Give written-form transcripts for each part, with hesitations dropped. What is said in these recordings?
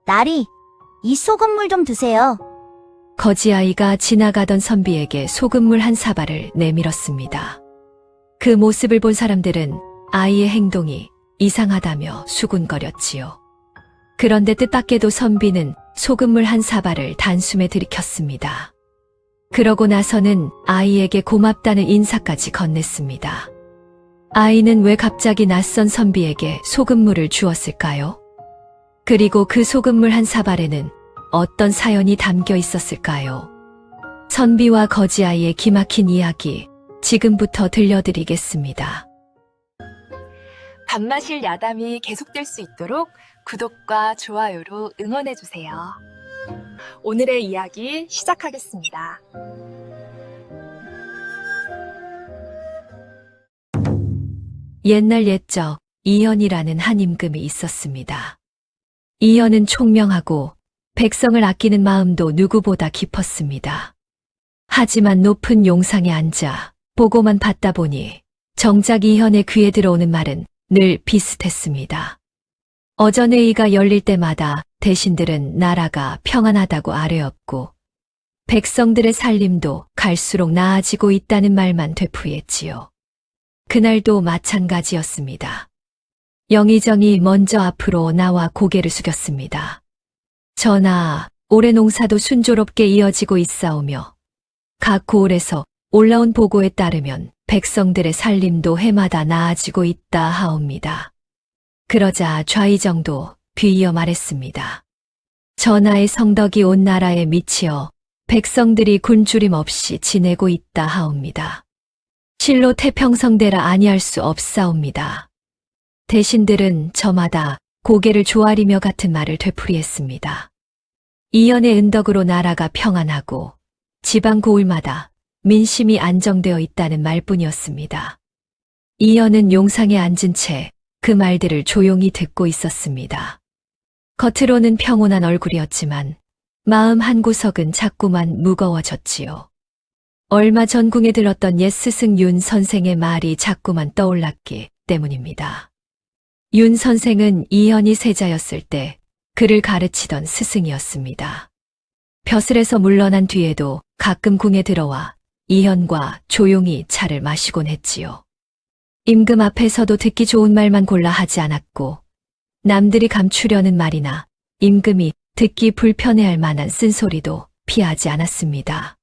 나리, 이 소금물 좀 드세요. 거지아이가 지나가던 선비에게 소금물 한 사발을 내밀었습니다. 그 모습을 본 사람들은 아이의 행동이 이상하다며 수군거렸지요. 그런데 뜻밖에도 선비는 소금물 한 사발을 단숨에 들이켰습니다. 그러고 나서는 아이에게 고맙다는 인사까지 건넸습니다. 아이는 왜 갑자기 낯선 선비에게 소금물을 주었을까요? 그리고 그 소금물 한 사발에는 어떤 사연이 담겨 있었을까요? 선비와 거지아이의 기막힌 이야기, 지금부터 들려드리겠습니다. 밥마실 야담이 계속될 수 있도록 구독과 좋아요로 응원해주세요. 오늘의 이야기 시작하겠습니다. 옛날 옛적 이현이라는 한 임금이 있었습니다. 이현은 총명하고 백성을 아끼는 마음도 누구보다 깊었습니다. 하지만 높은 용상에 앉아 보고만 받다 보니 정작 이현의 귀에 들어오는 말은 늘 비슷했습니다. 어전회의가 열릴 때마다 대신들은 나라가 평안하다고 아뢰었고 백성들의 살림도 갈수록 나아지고 있다는 말만 되풀이했지요. 그날도 마찬가지였습니다. 영의정이 먼저 앞으로 나와 고개를 숙였습니다. 전하, 올해 농사도 순조롭게 이어지고 있사오며 각 고을에서 올라온 보고에 따르면 백성들의 살림도 해마다 나아지고 있다 하옵니다. 그러자 좌의정도 비이어 말했습니다. 전하의 성덕이 온 나라에 미치어 백성들이 굶주림 없이 지내고 있다 하옵니다. 실로 태평성대라 아니할 수 없사옵니다. 대신들은 저마다 고개를 조아리며 같은 말을 되풀이했습니다. 이연의 은덕으로 나라가 평안하고 지방 고을마다 민심이 안정되어 있다는 말뿐이었습니다. 이연은 용상에 앉은 채 그 말들을 조용히 듣고 있었습니다. 겉으로는 평온한 얼굴이었지만 마음 한구석은 자꾸만 무거워졌지요. 얼마 전 궁에 들었던 옛 스승 윤 선생의 말이 자꾸만 떠올랐기 때문입니다. 윤 선생은 이현이 세자였을 때 그를 가르치던 스승이었습니다. 벼슬에서 물러난 뒤에도 가끔 궁에 들어와 이현과 조용히 차를 마시곤 했지요. 임금 앞에서도 듣기 좋은 말만 골라 하지 않았고 남들이 감추려는 말이나 임금이 듣기 불편해할 만한 쓴소리도 피하지 않았습니다.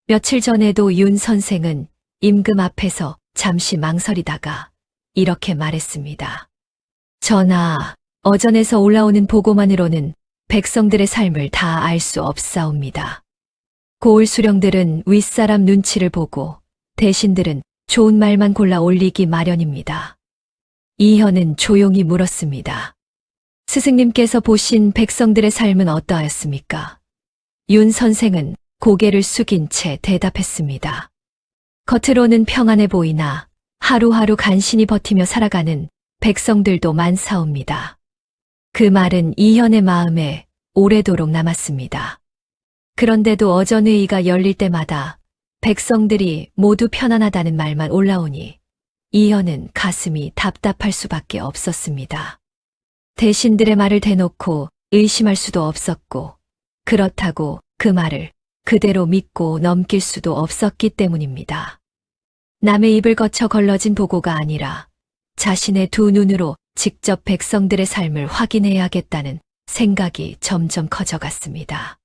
며칠 전에도 윤 선생은 임금 앞에서 잠시 망설이다가 이렇게 말했습니다. 전하, 어전에서 올라오는 보고만으로는 백성들의 삶을 다 알 수 없사옵니다. 고을 수령들은 윗사람 눈치를 보고 대신들은 좋은 말만 골라 올리기 마련입니다. 이현은 조용히 물었습니다. 스승님께서 보신 백성들의 삶은 어떠하였습니까? 윤 선생은 고개를 숙인 채 대답했습니다. 겉으로는 평안해 보이나 하루하루 간신히 버티며 살아가는 백성들도 많사옵니다. 그 말은 이현의 마음에 오래도록 남았습니다. 그런데도 어전회의가 열릴 때마다 백성들이 모두 편안하다는 말만 올라오니 이현은 가슴이 답답할 수밖에 없었습니다. 대신들의 말을 대놓고 의심할 수도 없었고 그렇다고 그 말을 그대로 믿고 넘길 수도 없었기 때문입니다. 남의 입을 거쳐 걸러진 보고가 아니라 자신의 두 눈으로 직접 백성들의 삶을 확인해야겠다는 생각이 점점 커져갔습니다.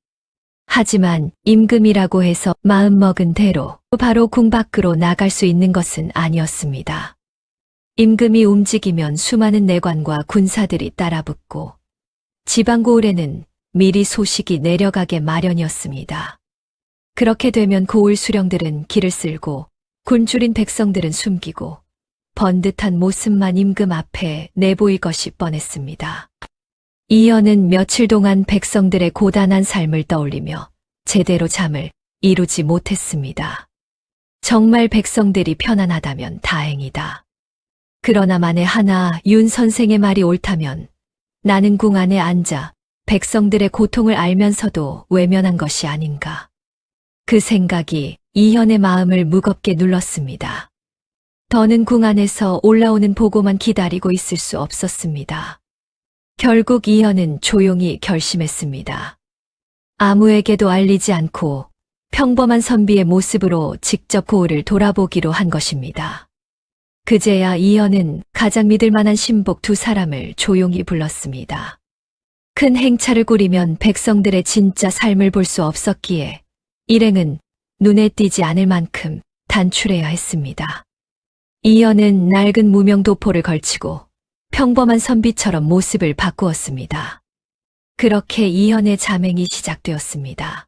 하지만 임금이라고 해서 마음먹은 대로 바로 궁 밖으로 나갈 수 있는 것은 아니었습니다. 임금이 움직이면 수많은 내관과 군사들이 따라붙고 지방고을에는 미리 소식이 내려가게 마련이었습니다. 그렇게 되면 고을 수령들은 길을 쓸고 굶주린 백성들은 숨기고 번듯한 모습만 임금 앞에 내보일 것이 뻔했습니다. 이현은 며칠 동안 백성들의 고단한 삶을 떠올리며 제대로 잠을 이루지 못했습니다. 정말 백성들이 편안하다면 다행이다. 그러나 만에 하나 윤 선생의 말이 옳다면 나는 궁 안에 앉아 백성들의 고통을 알면서도 외면한 것이 아닌가. 그 생각이 이현의 마음을 무겁게 눌렀습니다. 더는 궁 안에서 올라오는 보고만 기다리고 있을 수 없었습니다. 결국 이현은 조용히 결심했습니다. 아무에게도 알리지 않고 평범한 선비의 모습으로 직접 고을을 돌아보기로 한 것입니다. 그제야 이현은 가장 믿을 만한 신복 두 사람을 조용히 불렀습니다. 큰 행차를 꾸리면 백성들의 진짜 삶을 볼 수 없었기에 일행은 눈에 띄지 않을 만큼 단출해야 했습니다. 이현은 낡은 무명 도포를 걸치고 평범한 선비처럼 모습을 바꾸었습니다. 그렇게 이현의 자맹이 시작되었습니다.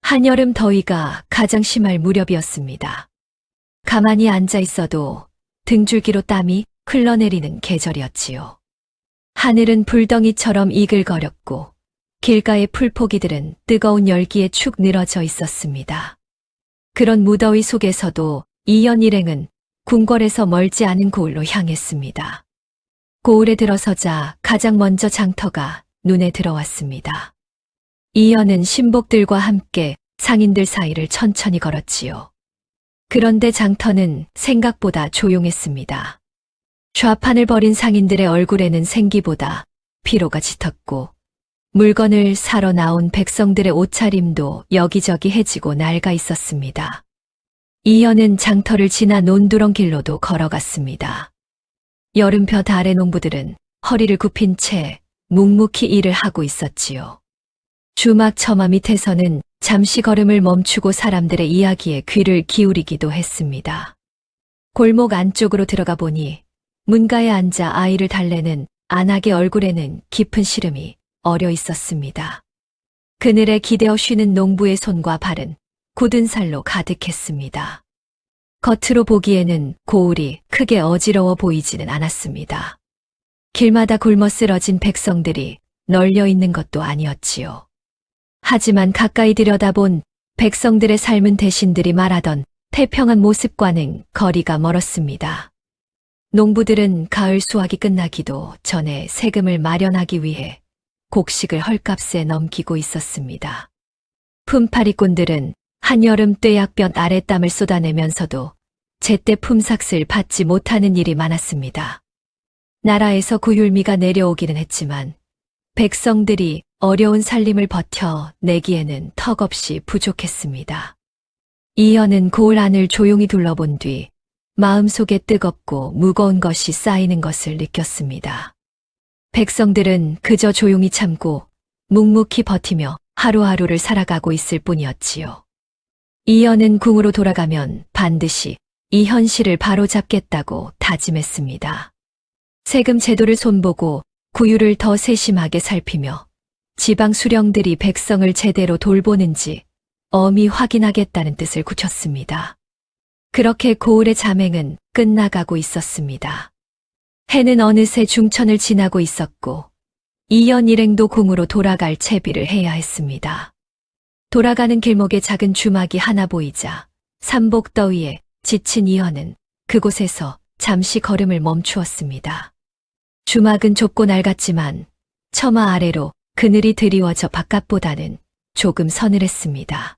한여름 더위가 가장 심할 무렵이었습니다. 가만히 앉아 있어도 등줄기로 땀이 흘러내리는 계절이었지요. 하늘은 불덩이처럼 이글거렸고 길가의 풀포기들은 뜨거운 열기에 축 늘어져 있었습니다. 그런 무더위 속에서도 이현 일행은 궁궐에서 멀지 않은 고을로 향했습니다. 고을에 들어서자 가장 먼저 장터가 눈에 들어왔습니다. 이현은 신복들과 함께 상인들 사이를 천천히 걸었지요. 그런데 장터는 생각보다 조용했습니다. 좌판을 벌인 상인들의 얼굴에는 생기보다 피로가 짙었고 물건을 사러 나온 백성들의 옷차림도 여기저기 해지고 낡아 있었습니다. 이현은 장터를 지나 논두렁 길로도 걸어갔습니다. 여름볕 아래 농부들은 허리를 굽힌 채 묵묵히 일을 하고 있었지요. 주막 처마 밑에서는 잠시 걸음을 멈추고 사람들의 이야기에 귀를 기울이기도 했습니다. 골목 안쪽으로 들어가 보니 문가에 앉아 아이를 달래는 안악의 얼굴에는 깊은 시름이 어려 있었습니다. 그늘에 기대어 쉬는 농부의 손과 발은 굳은 살로 가득했습니다. 겉으로 보기에는 고을이 크게 어지러워 보이지는 않았습니다. 길마다 굶어 쓰러진 백성들이 널려 있는 것도 아니었지요. 하지만 가까이 들여다본 백성들의 삶은 대신들이 말하던 태평한 모습과는 거리가 멀었습니다. 농부들은 가을 수확이 끝나기도 전에 세금을 마련하기 위해 곡식을 헐값에 넘기고 있었습니다. 품팔이꾼들은 한여름 뙤약볕 아래 땀을 쏟아내면서도 제때 품삯을 받지 못하는 일이 많았습니다. 나라에서 구휼미가 내려오기는 했지만 백성들이 어려운 살림을 버텨 내기에는 턱없이 부족했습니다. 이현은 고을 안을 조용히 둘러본 뒤 마음속에 뜨겁고 무거운 것이 쌓이는 것을 느꼈습니다. 백성들은 그저 조용히 참고 묵묵히 버티며 하루하루를 살아가고 있을 뿐이었지요. 이현은 궁으로 돌아가면 반드시 이 현실을 바로잡겠다고 다짐했습니다. 세금 제도를 손보고 구휼을 더 세심하게 살피며 지방 수령들이 백성을 제대로 돌보는지 엄히 확인하겠다는 뜻을 굳혔습니다. 그렇게 고을의 자맹은 끝나가고 있었습니다. 해는 어느새 중천을 지나고 있었고 이현 일행도 궁으로 돌아갈 채비를 해야 했습니다. 돌아가는 길목에 작은 주막이 하나 보이자 삼복더위에 지친 이현은 그곳에서 잠시 걸음을 멈추었습니다. 주막은 좁고 낡았지만 처마 아래로 그늘이 드리워져 바깥보다는 조금 서늘했습니다.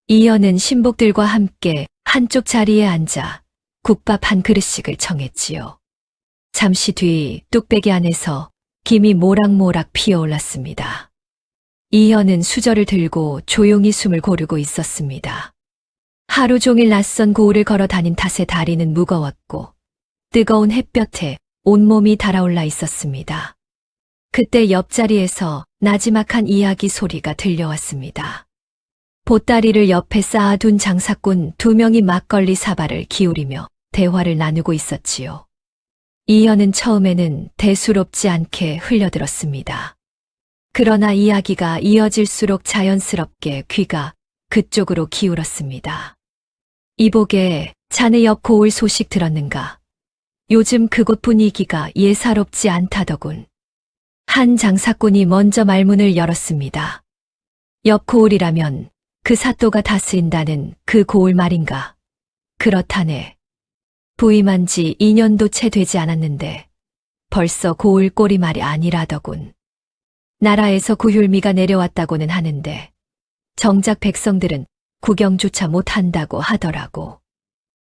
이현은 신복들과 함께 한쪽 자리에 앉아 국밥 한 그릇씩을 청했지요. 잠시 뒤 뚝배기 안에서 김이 모락모락 피어올랐습니다. 이현은 수저를 들고 조용히 숨을 고르고 있었습니다. 하루 종일 낯선 고을을 걸어 다닌 탓에 다리는 무거웠고 뜨거운 햇볕에 온몸이 달아올라 있었습니다. 그때 옆자리에서 나지막한 이야기 소리가 들려왔습니다. 보따리를 옆에 쌓아둔 장사꾼 두 명이 막걸리 사발을 기울이며 대화를 나누고 있었지요. 이현은 처음에는 대수롭지 않게 흘려들었습니다. 그러나 이야기가 이어질수록 자연스럽게 귀가 그쪽으로 기울었습니다. 이보게, 자네 옆 고을 소식 들었는가? 요즘 그곳 분위기가 예사롭지 않다더군. 한 장사꾼이 먼저 말문을 열었습니다. 옆 고을이라면 그 사또가 다스린다는 그 고을 말인가? 그렇다네. 부임한 지 2년도 채 되지 않았는데 벌써 고을 꼴이 말이 아니라더군. 나라에서 구휼미가 내려왔다고는 하는데 정작 백성들은 구경조차 못한다고 하더라고.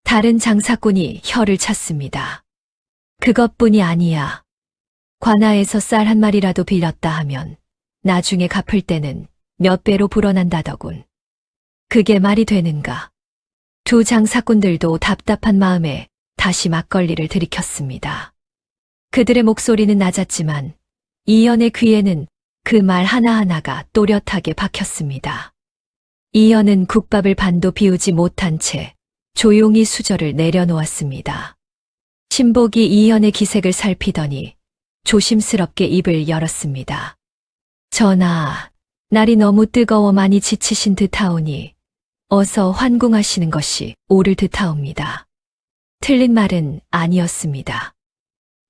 다른 장사꾼이 혀를 찼습니다. 그것뿐이 아니야. 관아에서 쌀 한 마리라도 빌렸다 하면 나중에 갚을 때는 몇 배로 불어난다더군. 그게 말이 되는가? 두 장사꾼들도 답답한 마음에 다시 막걸리를 들이켰습니다. 그들의 목소리는 낮았지만 이연의 귀에는 그 말 하나하나가 또렷하게 박혔습니다. 이연은 국밥을 반도 비우지 못한 채 조용히 수저를 내려놓았습니다. 신복이 이연의 기색을 살피더니 조심스럽게 입을 열었습니다. 전하, 날이 너무 뜨거워 많이 지치신 듯하오니 어서 환궁하시는 것이 옳을 듯하옵니다. 틀린 말은 아니었습니다.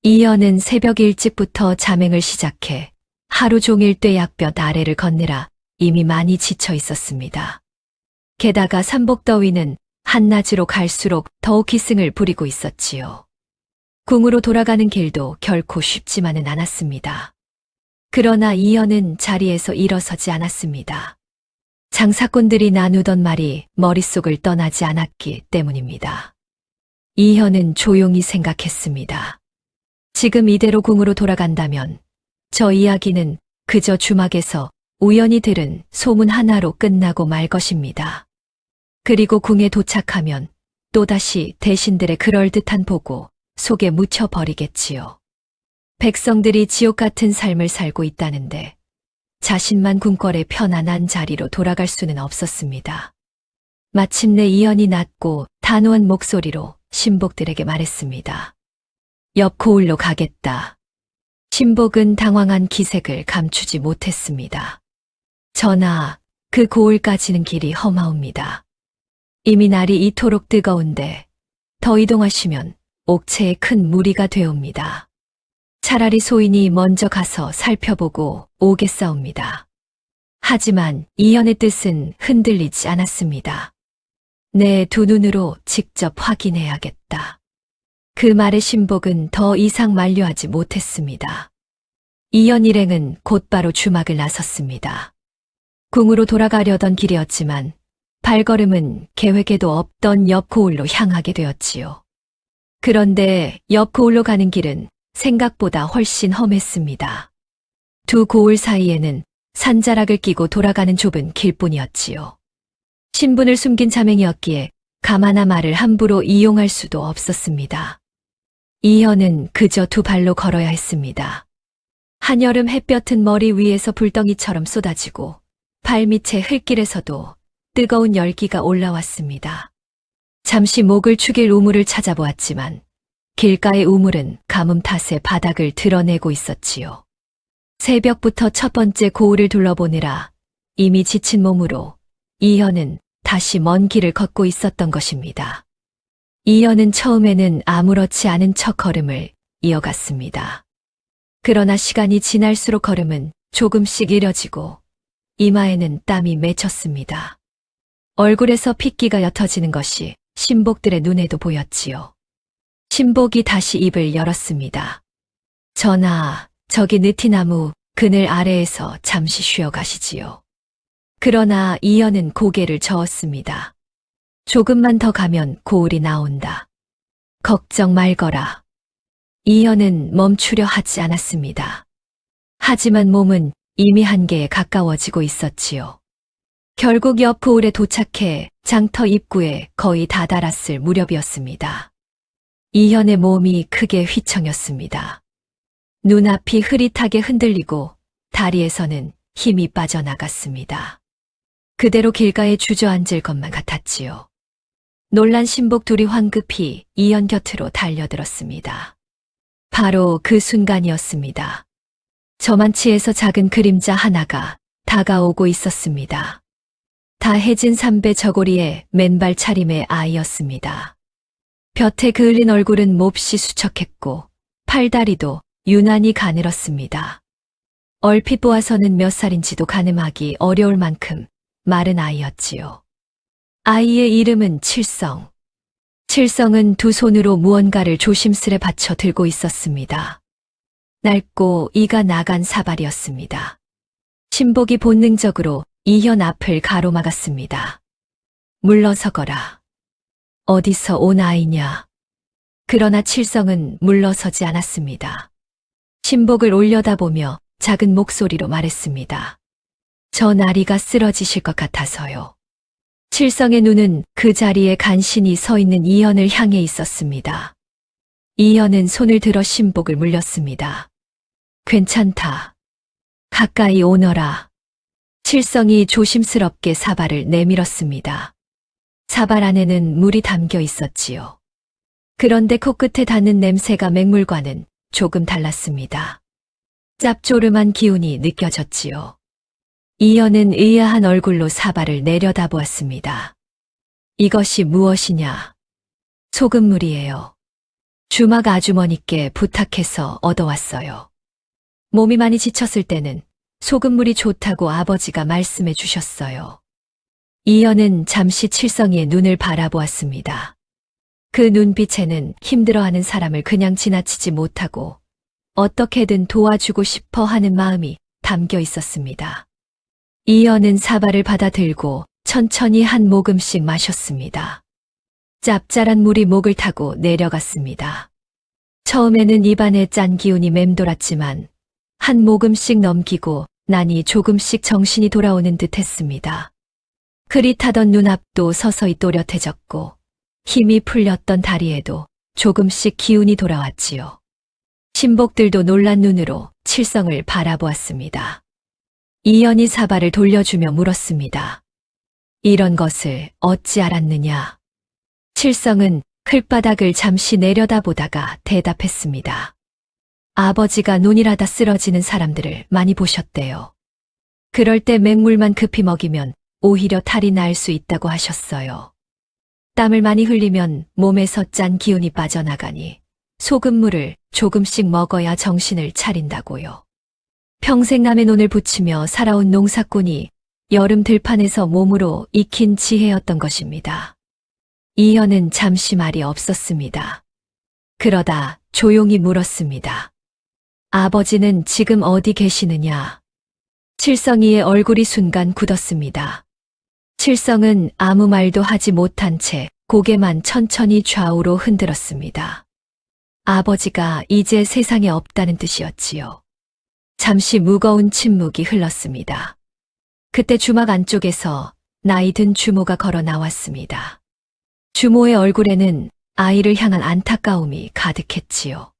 이연은 새벽 일찍부터 잠행을 시작해 하루 종일 뙤약볕 아래를 걷느라 이미 많이 지쳐 있었습니다. 게다가 삼복더위는 한낮으로 갈수록 더욱 기승을 부리고 있었지요. 궁으로 돌아가는 길도 결코 쉽지만은 않았습니다. 그러나 이연은 자리에서 일어서지 않았습니다. 장사꾼들이 나누던 말이 머릿속을 떠나지 않았기 때문입니다. 이현은 조용히 생각했습니다. 지금 이대로 궁으로 돌아간다면 저 이야기는 그저 주막에서 우연히 들은 소문 하나로 끝나고 말 것입니다. 그리고 궁에 도착하면 또다시 대신들의 그럴듯한 보고 속에 묻혀버리겠지요. 백성들이 지옥 같은 삶을 살고 있다는데 자신만 궁궐의 편안한 자리로 돌아갈 수는 없었습니다. 마침내 이연이 낮고 단호한 목소리로 신복들에게 말했습니다. 옆 고을로 가겠다. 신복은 당황한 기색을 감추지 못했습니다. 전하, 그 고을까지는 길이 험하옵니다. 이미 날이 이토록 뜨거운데 더 이동하시면 옥체에 큰 무리가 되옵니다. 차라리 소인이 먼저 가서 살펴보고 오겠사옵니다. 하지만 이연의 뜻은 흔들리지 않았습니다. 내 두 눈으로 직접 확인해야겠다. 그 말에 신복은 더 이상 만류하지 못했습니다. 이연 일행은 곧바로 주막을 나섰습니다. 궁으로 돌아가려던 길이었지만 발걸음은 계획에도 없던 옆 고을로 향하게 되었지요. 그런데 옆 고을로 가는 길은 생각보다 훨씬 험했습니다. 두 고을 사이에는 산자락을 끼고 돌아가는 좁은 길뿐이었지요. 신분을 숨긴 자맹이었기에 가마나 말을 함부로 이용할 수도 없었습니다. 이현은 그저 두 발로 걸어야 했습니다. 한여름 햇볕은 머리 위에서 불덩이처럼 쏟아지고 발밑의 흙길에서도 뜨거운 열기가 올라왔습니다. 잠시 목을 축일 우물을 찾아보았지만 길가의 우물은 가뭄 탓에 바닥을 드러내고 있었지요. 새벽부터 첫 번째 고을을 둘러보느라 이미 지친 몸으로 이현은 다시 먼 길을 걷고 있었던 것입니다. 이현은 처음에는 아무렇지 않은 척 걸음을 이어갔습니다. 그러나 시간이 지날수록 걸음은 조금씩 이뤄지고 이마에는 땀이 맺혔습니다. 얼굴에서 핏기가 옅어지는 것이 신복들의 눈에도 보였지요. 신복이 다시 입을 열었습니다. 전하, 저기 느티나무 그늘 아래에서 잠시 쉬어 가시지요. 그러나 이연은 고개를 저었습니다. 조금만 더 가면 고을이 나온다. 걱정 말거라. 이연은 멈추려 하지 않았습니다. 하지만 몸은 이미 한계에 가까워지고 있었지요. 결국 옆 고을에 도착해 장터 입구에 거의 다다랐을 무렵이었습니다. 이현의 몸이 크게 휘청였습니다. 눈앞이 흐릿하게 흔들리고 다리에서는 힘이 빠져나갔습니다. 그대로 길가에 주저앉을 것만 같았지요. 놀란 신복 둘이 황급히 이연 곁으로 달려들었습니다. 바로 그 순간이었습니다. 저만치에서 작은 그림자 하나가 다가오고 있었습니다. 다해진 삼배 저고리에 맨발 차림의 아이였습니다. 볕에 그을린 얼굴은 몹시 수척했고 팔다리도 유난히 가늘었습니다. 얼핏 보아서는 몇 살인지도 가늠하기 어려울 만큼 마른 아이였지요. 아이의 이름은 칠성. 칠성은 두 손으로 무언가를 조심스레 받쳐 들고 있었습니다. 낡고 이가 나간 사발이었습니다. 신복이 본능적으로 이현 앞을 가로막았습니다. 물러서거라. 어디서 온 아이냐? 그러나 칠성은 물러서지 않았습니다. 신복을 올려다보며 작은 목소리로 말했습니다. 저 나리가 쓰러지실 것 같아서요. 칠성의 눈은 그 자리에 간신히 서 있는 이현을 향해 있었습니다. 이현은 손을 들어 신복을 물렸습니다. 괜찮다. 가까이 오너라. 칠성이 조심스럽게 사발을 내밀었습니다. 사발 안에는 물이 담겨 있었지요. 그런데 코끝에 닿는 냄새가 맹물과는 조금 달랐습니다. 짭조름한 기운이 느껴졌지요. 이현은 의아한 얼굴로 사발을 내려다보았습니다. 이것이 무엇이냐? 소금물이에요. 주막 아주머니께 부탁해서 얻어왔어요. 몸이 많이 지쳤을 때는 소금물이 좋다고 아버지가 말씀해 주셨어요. 이현은 잠시 칠성이의 눈을 바라보았습니다. 그 눈빛에는 힘들어하는 사람을 그냥 지나치지 못하고 어떻게든 도와주고 싶어 하는 마음이 담겨 있었습니다. 이현은 사발을 받아 들고 천천히 한 모금씩 마셨습니다. 짭짤한 물이 목을 타고 내려갔습니다. 처음에는 입안에 짠 기운이 맴돌았지만 한 모금씩 넘기고 나니 조금씩 정신이 돌아오는 듯 했습니다. 흐릿하던 눈앞도 서서히 또렷해졌고 힘이 풀렸던 다리에도 조금씩 기운이 돌아왔지요. 신복들도 놀란 눈으로 칠성을 바라보았습니다. 이현이 사발을 돌려주며 물었습니다. 이런 것을 어찌 알았느냐? 칠성은 클바닥을 잠시 내려다보다가 대답했습니다. 아버지가 논일하다 쓰러지는 사람들을 많이 보셨대요. 그럴 때 맹물만 급히 먹이면 오히려 탈이 날 수 있다고 하셨어요. 땀을 많이 흘리면 몸에서 짠 기운이 빠져나가니 소금물을 조금씩 먹어야 정신을 차린다고요. 평생 남의 논을 부치며 살아온 농사꾼이 여름 들판에서 몸으로 익힌 지혜였던 것입니다. 이현은 잠시 말이 없었습니다. 그러다 조용히 물었습니다. 아버지는 지금 어디 계시느냐? 칠성이의 얼굴이 순간 굳었습니다. 칠성은 아무 말도 하지 못한 채 고개만 천천히 좌우로 흔들었습니다. 아버지가 이제 세상에 없다는 뜻이었지요. 잠시 무거운 침묵이 흘렀습니다. 그때 주막 안쪽에서 나이 든 주모가 걸어 나왔습니다. 주모의 얼굴에는 아이를 향한 안타까움이 가득했지요.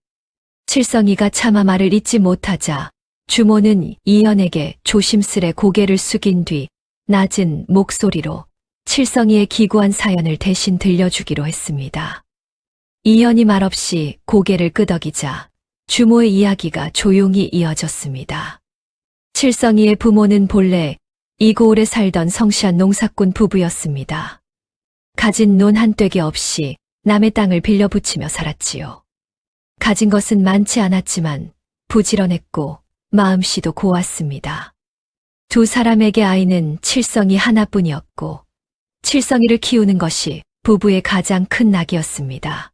칠성이가 차마 말을 잇지 못하자 주모는 이현에게 조심스레 고개를 숙인 뒤 낮은 목소리로 칠성이의 기구한 사연을 대신 들려주기로 했습니다. 이현이 말없이 고개를 끄덕이자 주모의 이야기가 조용히 이어졌습니다. 칠성이의 부모는 본래 이 고을에 살던 성실한 농사꾼 부부였습니다. 가진 논 한 떼기 없이 남의 땅을 빌려 붙이며 살았지요. 가진 것은 많지 않았지만 부지런했고 마음씨도 고왔습니다. 두 사람에게 아이는 칠성이 하나뿐이었고 칠성이를 키우는 것이 부부의 가장 큰 낙이었습니다.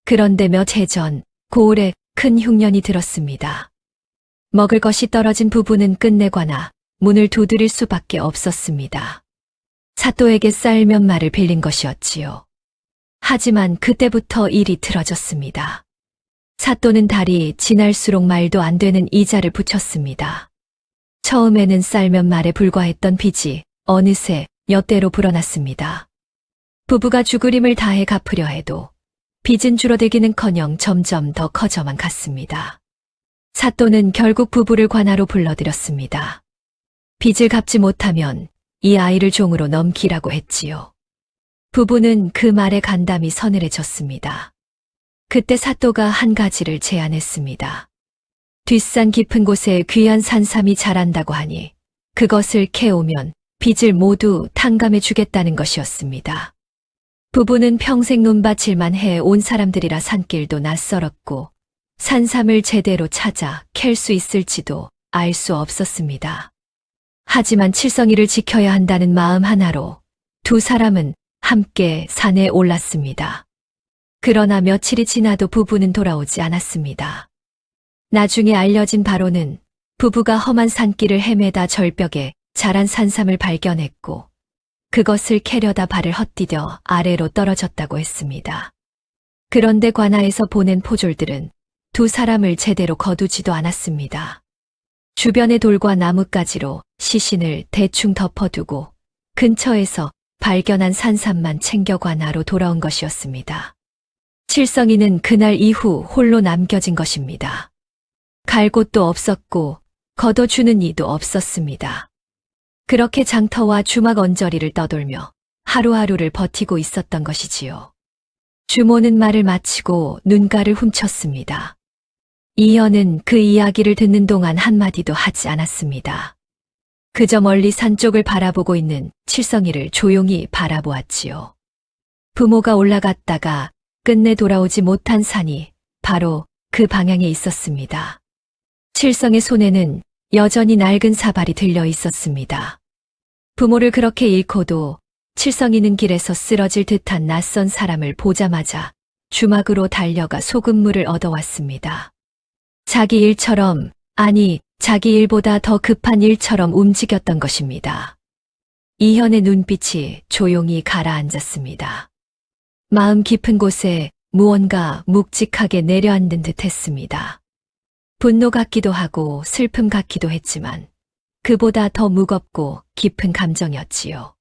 그런데 몇 해 전 고을에 큰 흉년이 들었습니다. 먹을 것이 떨어진 부부는 끝내거나 문을 두드릴 수밖에 없었습니다. 사또에게 쌀 몇 마를 빌린 것이었지요. 하지만 그때부터 일이 틀어졌습니다. 사또는 달이 지날수록 말도 안 되는 이자를 붙였습니다. 처음에는 쌀 몇 말에 불과했던 빚이 어느새 몇 대로 불어났습니다. 부부가 죽으림을 다해 갚으려 해도 빚은 줄어들기는커녕 점점 더 커져만 갔습니다. 사또는 결국 부부를 관하로 불러들였습니다. 빚을 갚지 못하면 이 아이를 종으로 넘기라고 했지요. 부부는 그 말에 간담이 서늘해졌습니다. 그때 사또가 한 가지를 제안했습니다. 뒷산 깊은 곳에 귀한 산삼이 자란다고 하니 그것을 캐오면 빚을 모두 탕감해 주겠다는 것이었습니다. 부부는 평생 논밭일만 해 온 사람들이라 산길도 낯설었고 산삼을 제대로 찾아 캘 수 있을지도 알 수 없었습니다. 하지만 칠성이를 지켜야 한다는 마음 하나로 두 사람은 함께 산에 올랐습니다. 그러나 며칠이 지나도 부부는 돌아오지 않았습니다. 나중에 알려진 바로는 부부가 험한 산길을 헤매다 절벽에 자란 산삼을 발견했고 그것을 캐려다 발을 헛디뎌 아래로 떨어졌다고 했습니다. 그런데 관아에서 보낸 포졸들은 두 사람을 제대로 거두지도 않았습니다. 주변의 돌과 나뭇가지로 시신을 대충 덮어두고 근처에서 발견한 산삼만 챙겨 관하로 돌아온 것이었습니다. 칠성이는 그날 이후 홀로 남겨진 것입니다. 갈 곳도 없었고 걷어주는 이도 없었습니다. 그렇게 장터와 주막 언저리를 떠돌며 하루하루를 버티고 있었던 것이지요. 주모는 말을 마치고 눈가를 훔쳤습니다. 이현은 그 이야기를 듣는 동안 한마디도 하지 않았습니다. 그저 멀리 산 쪽을 바라보고 있는 칠성이를 조용히 바라보았지요. 부모가 올라갔다가 끝내 돌아오지 못한 산이 바로 그 방향에 있었습니다. 칠성의 손에는 여전히 낡은 사발이 들려 있었습니다. 부모를 그렇게 잃고도 칠성이는 길에서 쓰러질 듯한 낯선 사람을 보자마자 주막으로 달려가 소금물을 얻어왔습니다. 자기 일처럼, 아니, 자기 일보다 더 급한 일처럼 움직였던 것입니다. 이현의 눈빛이 조용히 가라앉았습니다. 마음 깊은 곳에 무언가 묵직하게 내려앉은 듯 했습니다. 분노 같기도 하고 슬픔 같기도 했지만 그보다 더 무겁고 깊은 감정이었지요.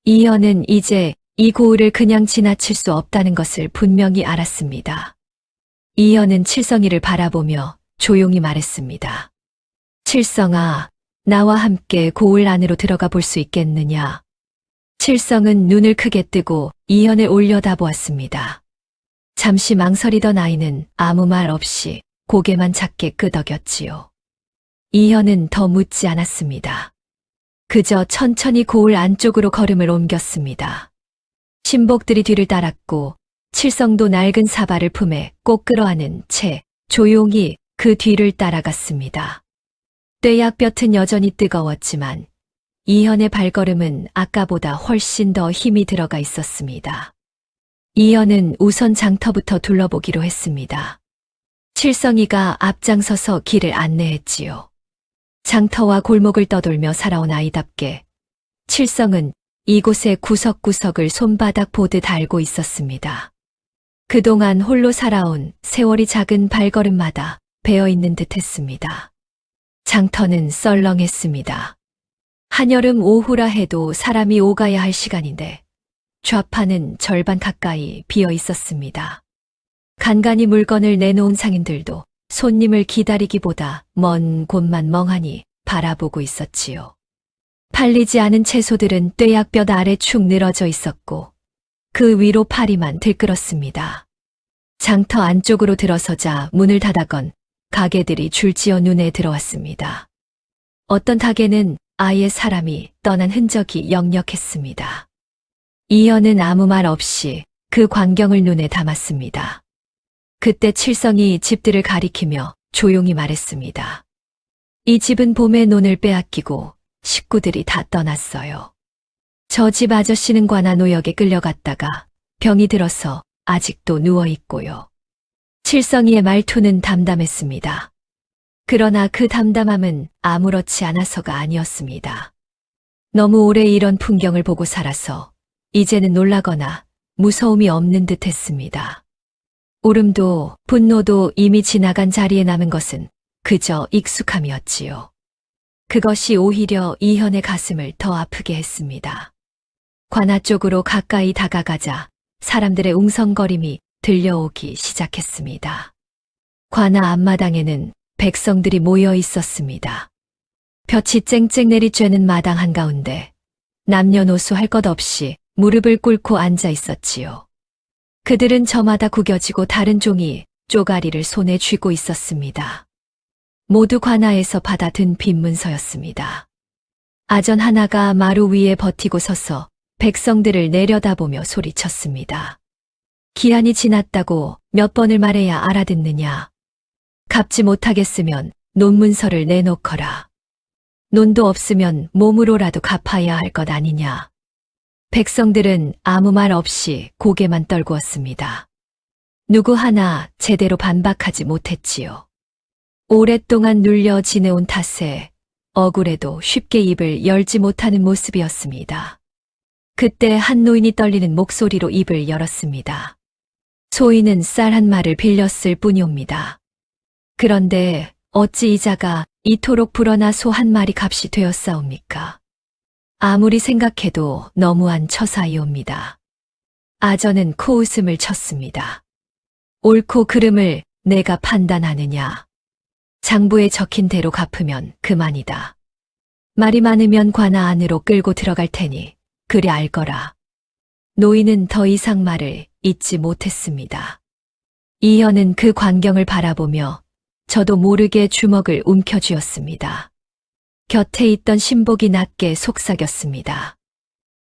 이현은 이제 이 고을을 그냥 지나칠 수 없다는 것을 분명히 알았습니다. 이현은 칠성이를 바라보며 조용히 말했습니다. 칠성아, 나와 함께 고을 안으로 들어가 볼 수 있겠느냐? 칠성은 눈을 크게 뜨고 이현을 올려다보았습니다. 잠시 망설이던 아이는 아무 말 없이 고개만 작게 끄덕였지요. 이현은 더 묻지 않았습니다. 그저 천천히 고을 안쪽으로 걸음을 옮겼습니다. 신복들이 뒤를 따랐고 칠성도 낡은 사발을 품에 꼭 끌어안은 채 조용히 그 뒤를 따라갔습니다. 떼약볕은 여전히 뜨거웠지만 이현의 발걸음은 아까보다 훨씬 더 힘이 들어가 있었습니다. 이현은 우선 장터부터 둘러보기로 했습니다. 칠성이가 앞장서서 길을 안내했지요. 장터와 골목을 떠돌며 살아온 아이답게 칠성은 이곳의 구석구석을 손바닥 보듯 알고 있었습니다. 그동안 홀로 살아온 세월이 작은 발걸음마다 배어있는 듯 했습니다. 장터는 썰렁했습니다. 한여름 오후라 해도 사람이 오가야 할 시간인데 좌판은 절반 가까이 비어 있었습니다. 간간히 물건을 내놓은 상인들도 손님을 기다리기보다 먼 곳만 멍하니 바라보고 있었지요. 팔리지 않은 채소들은 뙤약볕 아래 축 늘어져 있었고 그 위로 파리만 들끓었습니다. 장터 안쪽으로 들어서자 문을 닫아건 가게들이 줄지어 눈에 들어왔습니다. 어떤 가게는 아예 사람이 떠난 흔적이 역력했습니다. 이현은 아무 말 없이 그 광경을 눈에 담았습니다. 그때 칠성이 집들을 가리키며 조용히 말했습니다. 이 집은 봄에 논을 빼앗기고 식구들이 다 떠났어요. 저 집 아저씨는 관아 노역에 끌려갔다가 병이 들어서 아직도 누워있고요. 칠성이의 말투는 담담했습니다. 그러나 그 담담함은 아무렇지 않아서가 아니었습니다. 너무 오래 이런 풍경을 보고 살아서 이제는 놀라거나 무서움이 없는 듯 했습니다. 울음도 분노도 이미 지나간 자리에 남은 것은 그저 익숙함이었지요. 그것이 오히려 이현의 가슴을 더 아프게 했습니다. 관아 쪽으로 가까이 다가가자 사람들의 웅성거림이 들려오기 시작했습니다. 관아 앞마당에는 백성들이 모여 있었습니다. 볕이 쨍쨍 내리쬐는 마당 한가운데 남녀노소 할 것 없이 무릎을 꿇고 앉아 있었지요. 그들은 저마다 구겨지고 다른 종이 쪼가리를 손에 쥐고 있었습니다. 모두 관아에서 받아든 빈 문서였습니다. 아전 하나가 마루 위에 버티고 서서 백성들을 내려다보며 소리쳤습니다. 기한이 지났다고 몇 번을 말해야 알아듣느냐. 갚지 못하겠으면 논문서를 내놓거라. 논도 없으면 몸으로라도 갚아야 할 것 아니냐. 백성들은 아무 말 없이 고개만 떨구었습니다. 누구 하나 제대로 반박하지 못했지요. 오랫동안 눌려 지내온 탓에 억울해도 쉽게 입을 열지 못하는 모습이었습니다. 그때 한 노인이 떨리는 목소리로 입을 열었습니다. 소인은 쌀 한 마를 빌렸을 뿐이옵니다. 그런데 어찌 이자가 이토록 불어나 소 한 마리 값이 되었사옵니까? 아무리 생각해도 너무한 처사이옵니다. 아전은 코웃음을 쳤습니다. 옳고 그름을 내가 판단하느냐. 장부에 적힌 대로 갚으면 그만이다. 말이 많으면 관아 안으로 끌고 들어갈 테니 그리 알거라. 노인은 더 이상 말을 잇지 못했습니다. 이현은 그 광경을 바라보며 저도 모르게 주먹을 움켜쥐었습니다. 곁에 있던 신복이 낮게 속삭였습니다.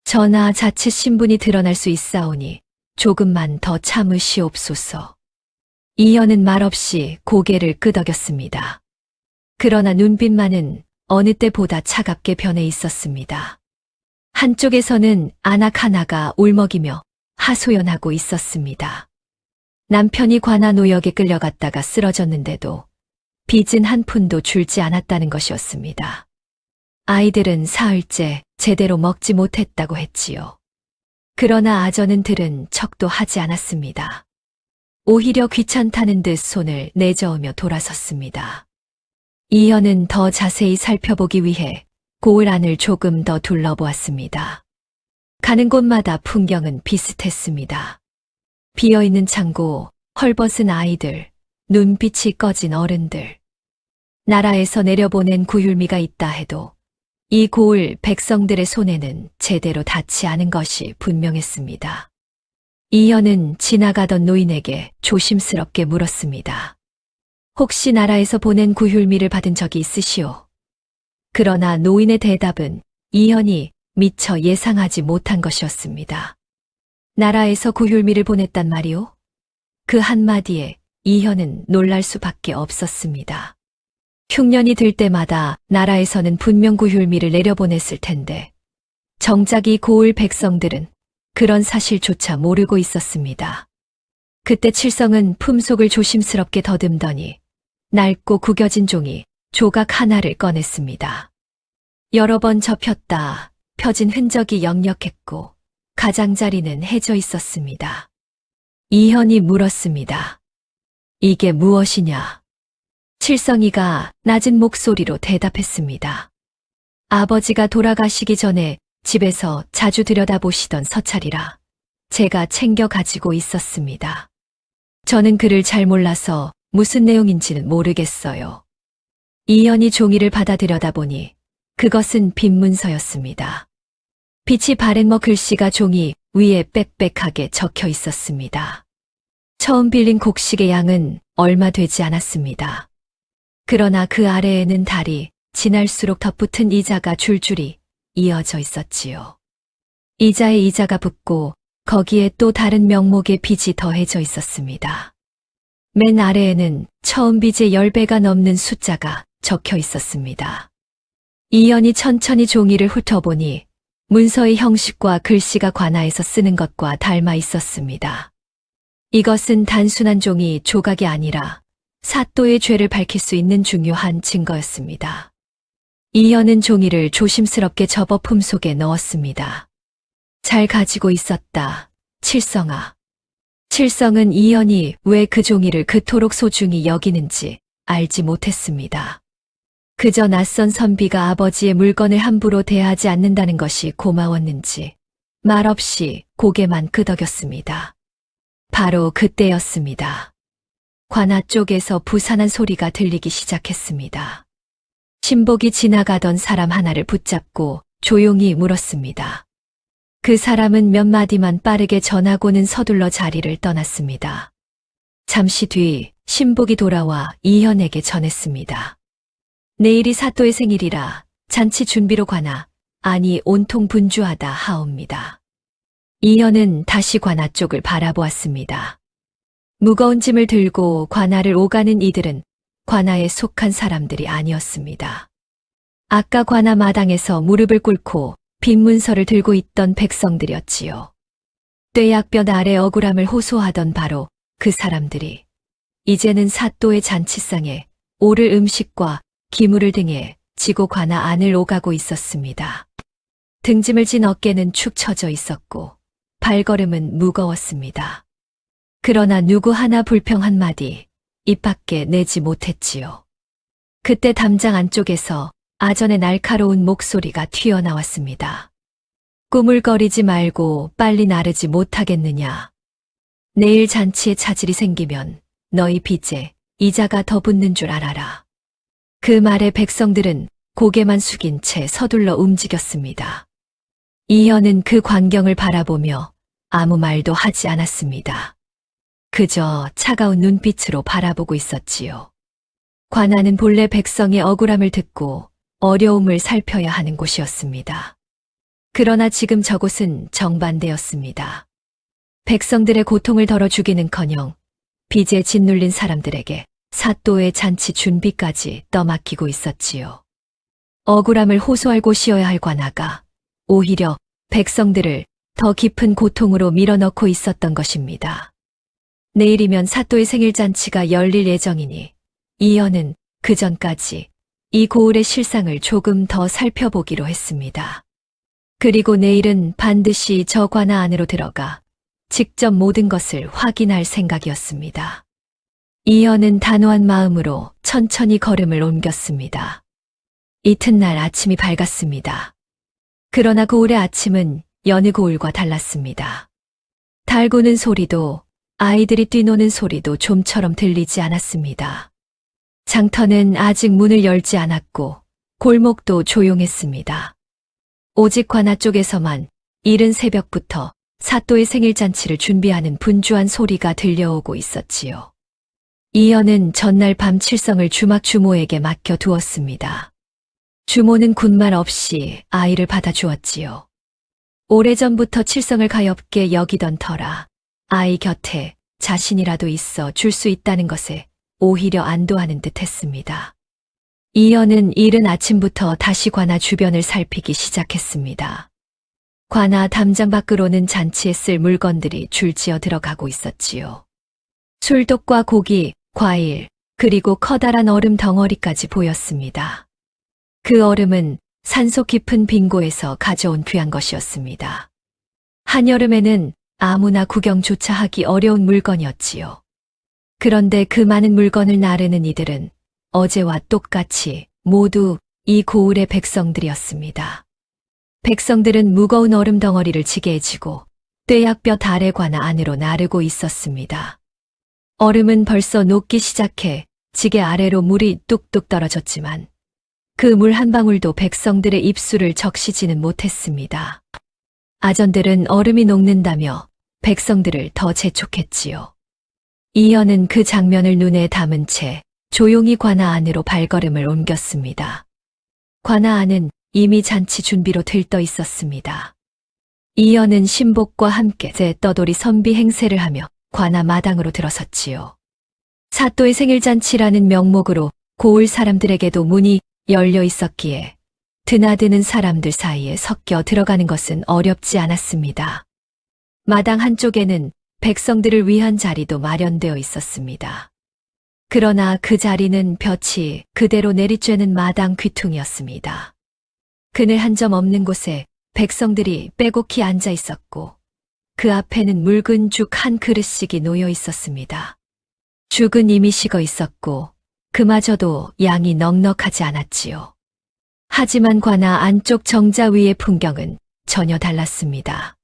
전하 자칫 신분이 드러날 수 있사오니 조금만 더 참으시옵소서. 이현은 말없이 고개를 끄덕였습니다. 그러나 눈빛만은 어느 때보다 차갑게 변해 있었습니다. 한쪽에서는 안악 하나가 울먹이며 하소연하고 있었습니다. 남편이 관아 노역에 끌려갔다가 쓰러졌는데도 빚은 한 푼도 줄지 않았다는 것이었습니다. 아이들은 사흘째 제대로 먹지 못했다고 했지요. 그러나 아전은 들은 척도 하지 않았습니다. 오히려 귀찮다는 듯 손을 내저으며 돌아섰습니다. 이현은 더 자세히 살펴보기 위해 고을 안을 조금 더 둘러보았습니다. 가는 곳마다 풍경은 비슷했습니다. 비어있는 창고, 헐벗은 아이들, 눈빛이 꺼진 어른들. 나라에서 내려보낸 구휼미가 있다 해도 이 고을 백성들의 손에는 제대로 닿지 않은 것이 분명했습니다. 이현은 지나가던 노인에게 조심스럽게 물었습니다. 혹시 나라에서 보낸 구휼미를 받은 적이 있으시오? 그러나 노인의 대답은 이현이 미처 예상하지 못한 것이었습니다. 나라에서 구휼미를 보냈단 말이오? 그 한마디에 이현은 놀랄 수밖에 없었습니다. 흉년이 들 때마다 나라에서는 분명 구휼미를 내려보냈을 텐데 정작 이 고을 백성들은 그런 사실조차 모르고 있었습니다. 그때 칠성은 품속을 조심스럽게 더듬더니 낡고 구겨진 종이 조각 하나를 꺼냈습니다. 여러 번 접혔다 펴진 흔적이 역력했고 가장자리는 해져 있었습니다. 이현이 물었습니다. 이게 무엇이냐? 칠성이가 낮은 목소리로 대답했습니다. 아버지가 돌아가시기 전에 집에서 자주 들여다보시던 서찰이라 제가 챙겨 가지고 있었습니다. 저는 글을 잘 몰라서 무슨 내용인지는 모르겠어요. 이현이 종이를 받아 들여다보니 그것은 빈문서였습니다. 빛이 바랜 글씨가 종이 위에 빽빽하게 적혀 있었습니다. 처음 빌린 곡식의 양은 얼마 되지 않았습니다. 그러나 그 아래에는 달이 지날수록 덧붙은 이자가 줄줄이 이어져 있었지요. 이자에 이자가 붙고 거기에 또 다른 명목의 빚이 더해져 있었습니다. 맨 아래에는 처음 빚의 10배가 넘는 숫자가 적혀 있었습니다. 이현이 천천히 종이를 훑어보니 문서의 형식과 글씨가 관아에서 쓰는 것과 닮아 있었습니다. 이것은 단순한 종이 조각이 아니라 사또의 죄를 밝힐 수 있는 중요한 증거였습니다. 이현은 종이를 조심스럽게 접어 품속에 넣었습니다. 잘 가지고 있었다, 칠성아. 칠성은 이현이 왜 그 종이를 그토록 소중히 여기는지 알지 못했습니다. 그저 낯선 선비가 아버지의 물건을 함부로 대하지 않는다는 것이 고마웠는지 말없이 고개만 끄덕였습니다. 바로 그때였습니다. 관아 쪽에서 부산한 소리가 들리기 시작했습니다. 신복이 지나가던 사람 하나를 붙잡고 조용히 물었습니다. 그 사람은 몇 마디만 빠르게 전하고는 서둘러 자리를 떠났습니다. 잠시 뒤 신복이 돌아와 이현에게 전했습니다. 내일이 사또의 생일이라 잔치 준비로 관아, 아니 온통 분주하다 하옵니다. 이현은 다시 관아 쪽을 바라보았습니다. 무거운 짐을 들고 관아를 오가는 이들은 관아에 속한 사람들이 아니었습니다. 아까 관아 마당에서 무릎을 꿇고 빈 문서를 들고 있던 백성들이었지요. 뙤약볕 아래 억울함을 호소하던 바로 그 사람들이 이제는 사또의 잔치상에 오를 음식과 기물을 등에 지고 관아 안을 오가고 있었습니다. 등짐을 진 어깨는 축 처져 있었고 발걸음은 무거웠습니다. 그러나 누구 하나 불평 한마디, 입 밖에 내지 못했지요. 그때 담장 안쪽에서 아전의 날카로운 목소리가 튀어나왔습니다. 꾸물거리지 말고 빨리 나르지 못하겠느냐. 내일 잔치에 차질이 생기면 너희 빚에 이자가 더 붙는 줄 알아라. 그 말에 백성들은 고개만 숙인 채 서둘러 움직였습니다. 이현은 그 광경을 바라보며 아무 말도 하지 않았습니다. 그저 차가운 눈빛으로 바라보고 있었지요. 관아는 본래 백성의 억울함을 듣고 어려움을 살펴야 하는 곳이었습니다. 그러나 지금 저곳은 정반대였습니다. 백성들의 고통을 덜어 주기는커녕 빚에 짓눌린 사람들에게 사또의 잔치 준비까지 떠맡기고 있었지요. 억울함을 호소할 곳이어야 할 관아가 오히려 백성들을 더 깊은 고통으로 밀어넣고 있었던 것입니다. 내일이면 사또의 생일잔치가 열릴 예정이니 이현은 그 전까지 이 고을의 실상을 조금 더 살펴보기로 했습니다. 그리고 내일은 반드시 저 관아 안으로 들어가 직접 모든 것을 확인할 생각이었습니다. 이현은 단호한 마음으로 천천히 걸음을 옮겼습니다. 이튿날 아침이 밝았습니다. 그러나 고을의 아침은 여느 고을과 달랐습니다. 달 구는 소리도 아이들이 뛰노는 소리도 좀처럼 들리지 않았습니다. 장터는 아직 문을 열지 않았고 골목도 조용했습니다. 오직 관아 쪽에서만 이른 새벽부터 사또의 생일잔치를 준비하는 분주한 소리가 들려오고 있었지요. 이현은 전날 밤 칠성을 주막 주모에게 맡겨두었습니다. 주모는 군말 없이 아이를 받아주었지요. 오래전부터 칠성을 가엾게 여기던 터라 아이 곁에 자신이라도 있어 줄 수 있다는 것에 오히려 안도하는 듯 했습니다. 이현은 이른 아침부터 다시 관아 주변을 살피기 시작했습니다. 관아 담장 밖으로는 잔치에 쓸 물건들이 줄지어 들어가고 있었지요. 술독과 고기, 과일, 그리고 커다란 얼음 덩어리까지 보였습니다. 그 얼음은 산속 깊은 빙고에서 가져온 귀한 것이었습니다. 한여름에는 아무나 구경조차 하기 어려운 물건이었지요. 그런데 그 많은 물건을 나르는 이들은 어제와 똑같이 모두 이 고을의 백성들이었습니다. 백성들은 무거운 얼음 덩어리를 지게에 지고 떼약볕 아래 관아 안으로 나르고 있었습니다. 얼음은 벌써 녹기 시작해 지게 아래로 물이 뚝뚝 떨어졌지만 그 물 한 방울도 백성들의 입술을 적시지는 못했습니다. 아전들은 얼음이 녹는다며 백성들을 더 재촉했지요. 이현은 그 장면을 눈에 담은 채 조용히 관아 안으로 발걸음을 옮겼습니다. 관아 안은 이미 잔치 준비로 들떠 있었습니다. 이현은 신복과 함께 떠돌이 선비 행세를 하며 관아 마당으로 들어섰지요. 사또의 생일잔치라는 명목으로 고을 사람들에게도 문이 열려 있었기에 드나드는 사람들 사이에 섞여 들어가는 것은 어렵지 않았습니다. 마당 한쪽에는 백성들을 위한 자리도 마련되어 있었습니다. 그러나 그 자리는 볕이 그대로 내리쬐는 마당 귀퉁이였습니다. 그늘 한 점 없는 곳에 백성들이 빼곡히 앉아 있었고 그 앞에는 묽은 죽 한 그릇씩이 놓여 있었습니다. 죽은 이미 식어 있었고 그마저도 양이 넉넉하지 않았지요. 하지만 관아 안쪽 정자 위의 풍경은 전혀 달랐습니다.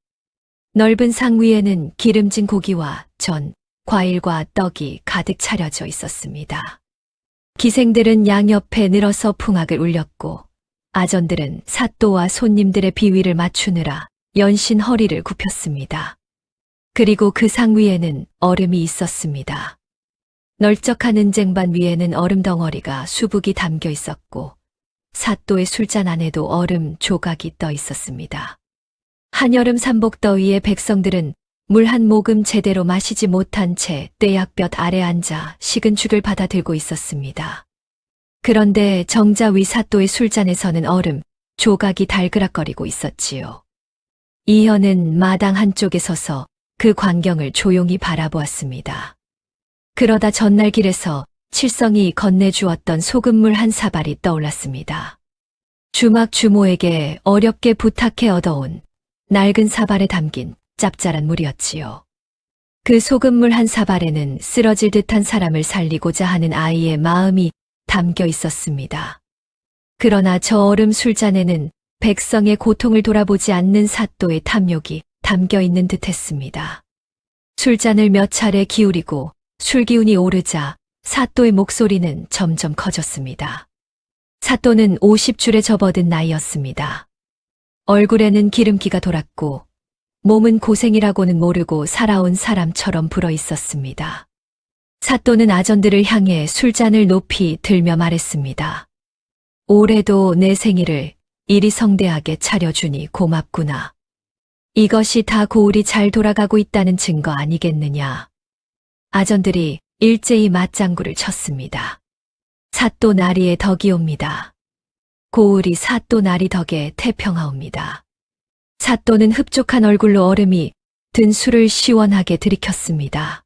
넓은 상 위에는 기름진 고기와 전, 과일과 떡이 가득 차려져 있었습니다. 기생들은 양 옆에 늘어서 풍악을 울렸고 아전들은 사또와 손님들의 비위를 맞추느라 연신 허리를 굽혔습니다. 그리고 그 상 위에는 얼음이 있었습니다. 널쩍한 은쟁반 위에는 얼음 덩어리가 수북이 담겨 있었고 사또의 술잔 안에도 얼음 조각이 떠 있었습니다. 한여름 삼복더위에 백성들은 물 한 모금 제대로 마시지 못한 채 떼약볕 아래 앉아 식은 죽을 받아 들고 있었습니다. 그런데 정자 위 사또의 술잔에서는 얼음 조각이 달그락거리고 있었지요. 이현은 마당 한쪽에 서서 그 광경을 조용히 바라보았습니다. 그러다 전날 길에서 칠성이 건네주었던 소금물 한 사발이 떠올랐습니다. 주막 주모에게 어렵게 부탁해 얻어온 낡은 사발에 담긴 짭짤한 물이었지요. 그 소금물 한 사발에는 쓰러질 듯한 사람을 살리고자 하는 아이의 마음이 담겨 있었습니다. 그러나 저 얼음 술잔에는 백성의 고통을 돌아보지 않는 사또의 탐욕이 담겨 있는 듯했습니다. 술잔을 몇 차례 기울이고 술기운이 오르자 사또의 목소리는 점점 커졌습니다. 사또는 50줄에 접어든 나이였습니다. 얼굴에는 기름기가 돌았고 몸은 고생이라고는 모르고 살아온 사람처럼 불어 있었습니다. 사또는 아전들을 향해 술잔을 높이 들며 말했습니다. 올해도 내 생일을 이리 성대하게 차려주니 고맙구나. 이것이 다 고을이 잘 돌아가고 있다는 증거 아니겠느냐. 아전들이 일제히 맞장구를 쳤습니다. 사또 나리의 덕이 옵니다. 고을이 사또 나리 덕에 태평하옵니다. 사또는 흡족한 얼굴로 얼음이 든 술을 시원하게 들이켰습니다.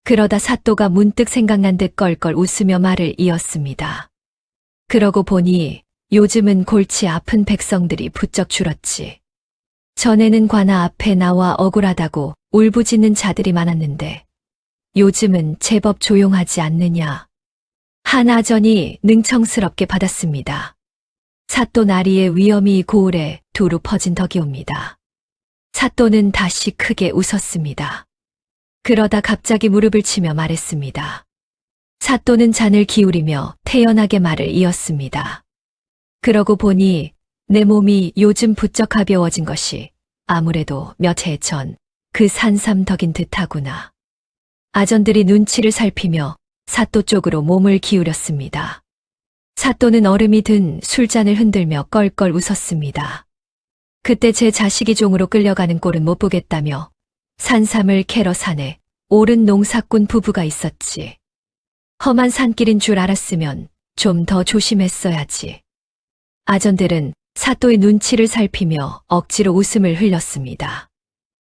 그러다 사또가 문득 생각난 듯 껄껄 웃으며 말을 이었습니다. 그러고 보니 요즘은 골치 아픈 백성들이 부쩍 줄었지. 전에는 관아 앞에 나와 억울하다고 울부짖는 자들이 많았는데 요즘은 제법 조용하지 않느냐. 한 아전이 능청스럽게 받았습니다. 사또 나리의 위엄이 고을에 두루 퍼진 덕이옵니다. 사또는 다시 크게 웃었습니다. 그러다 갑자기 무릎을 치며 말했습니다. 사또는 잔을 기울이며 태연하게 말을 이었습니다. 그러고 보니 내 몸이 요즘 부쩍 가벼워진 것이 아무래도 몇 해 전 그 산삼덕인 듯하구나. 아전들이 눈치를 살피며 사또 쪽으로 몸을 기울였습니다. 사또는 얼음이 든 술잔을 흔들며 껄껄 웃었습니다. 그때 제 자식이 종으로 끌려가는 꼴은 못 보겠다며 산삼을 캐러 산에 오른 농사꾼 부부가 있었지. 험한 산길인 줄 알았으면 좀 더 조심했어야지. 아전들은 사또의 눈치를 살피며 억지로 웃음을 흘렸습니다.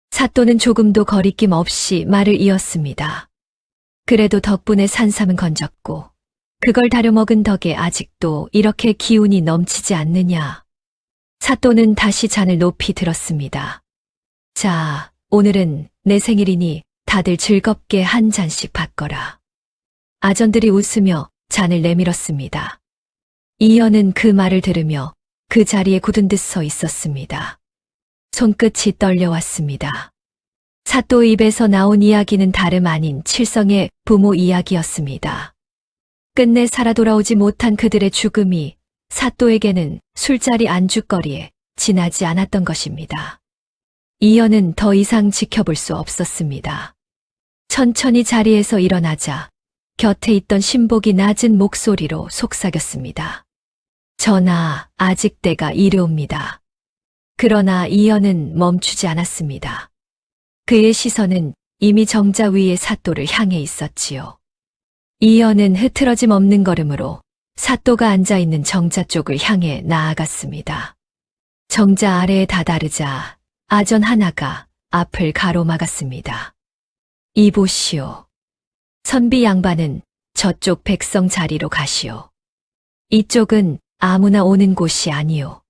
사또는 조금도 거리낌 없이 말을 이었습니다. 그래도 덕분에 산삼은 건졌고 그걸 다려먹은 덕에 아직도 이렇게 기운이 넘치지 않느냐. 사또는 다시 잔을 높이 들었습니다. 자, 오늘은 내 생일이니 다들 즐겁게 한 잔씩 받거라. 아전들이 웃으며 잔을 내밀었습니다. 이연은 그 말을 들으며 그 자리에 굳은 듯 서 있었습니다. 손끝이 떨려왔습니다. 사또 입에서 나온 이야기는 다름 아닌 칠성의 부모 이야기였습니다. 끝내 살아 돌아오지 못한 그들의 죽음이 사또에게는 술자리 안주거리에 지나지 않았던 것입니다. 이연은 더 이상 지켜볼 수 없었습니다. 천천히 자리에서 일어나자 곁에 있던 신복이 낮은 목소리로 속삭였습니다. 전하, 아직 때가 이르옵니다. 그러나 이연은 멈추지 않았습니다. 그의 시선은 이미 정자 위의 사또를 향해 있었지요. 이연은 흐트러짐 없는 걸음으로 사또가 앉아있는 정자 쪽을 향해 나아갔습니다. 정자 아래에 다다르자 아전 하나가 앞을 가로막았습니다. 이보시오. 선비 양반은 저쪽 백성 자리로 가시오. 이쪽은 아무나 오는 곳이 아니오.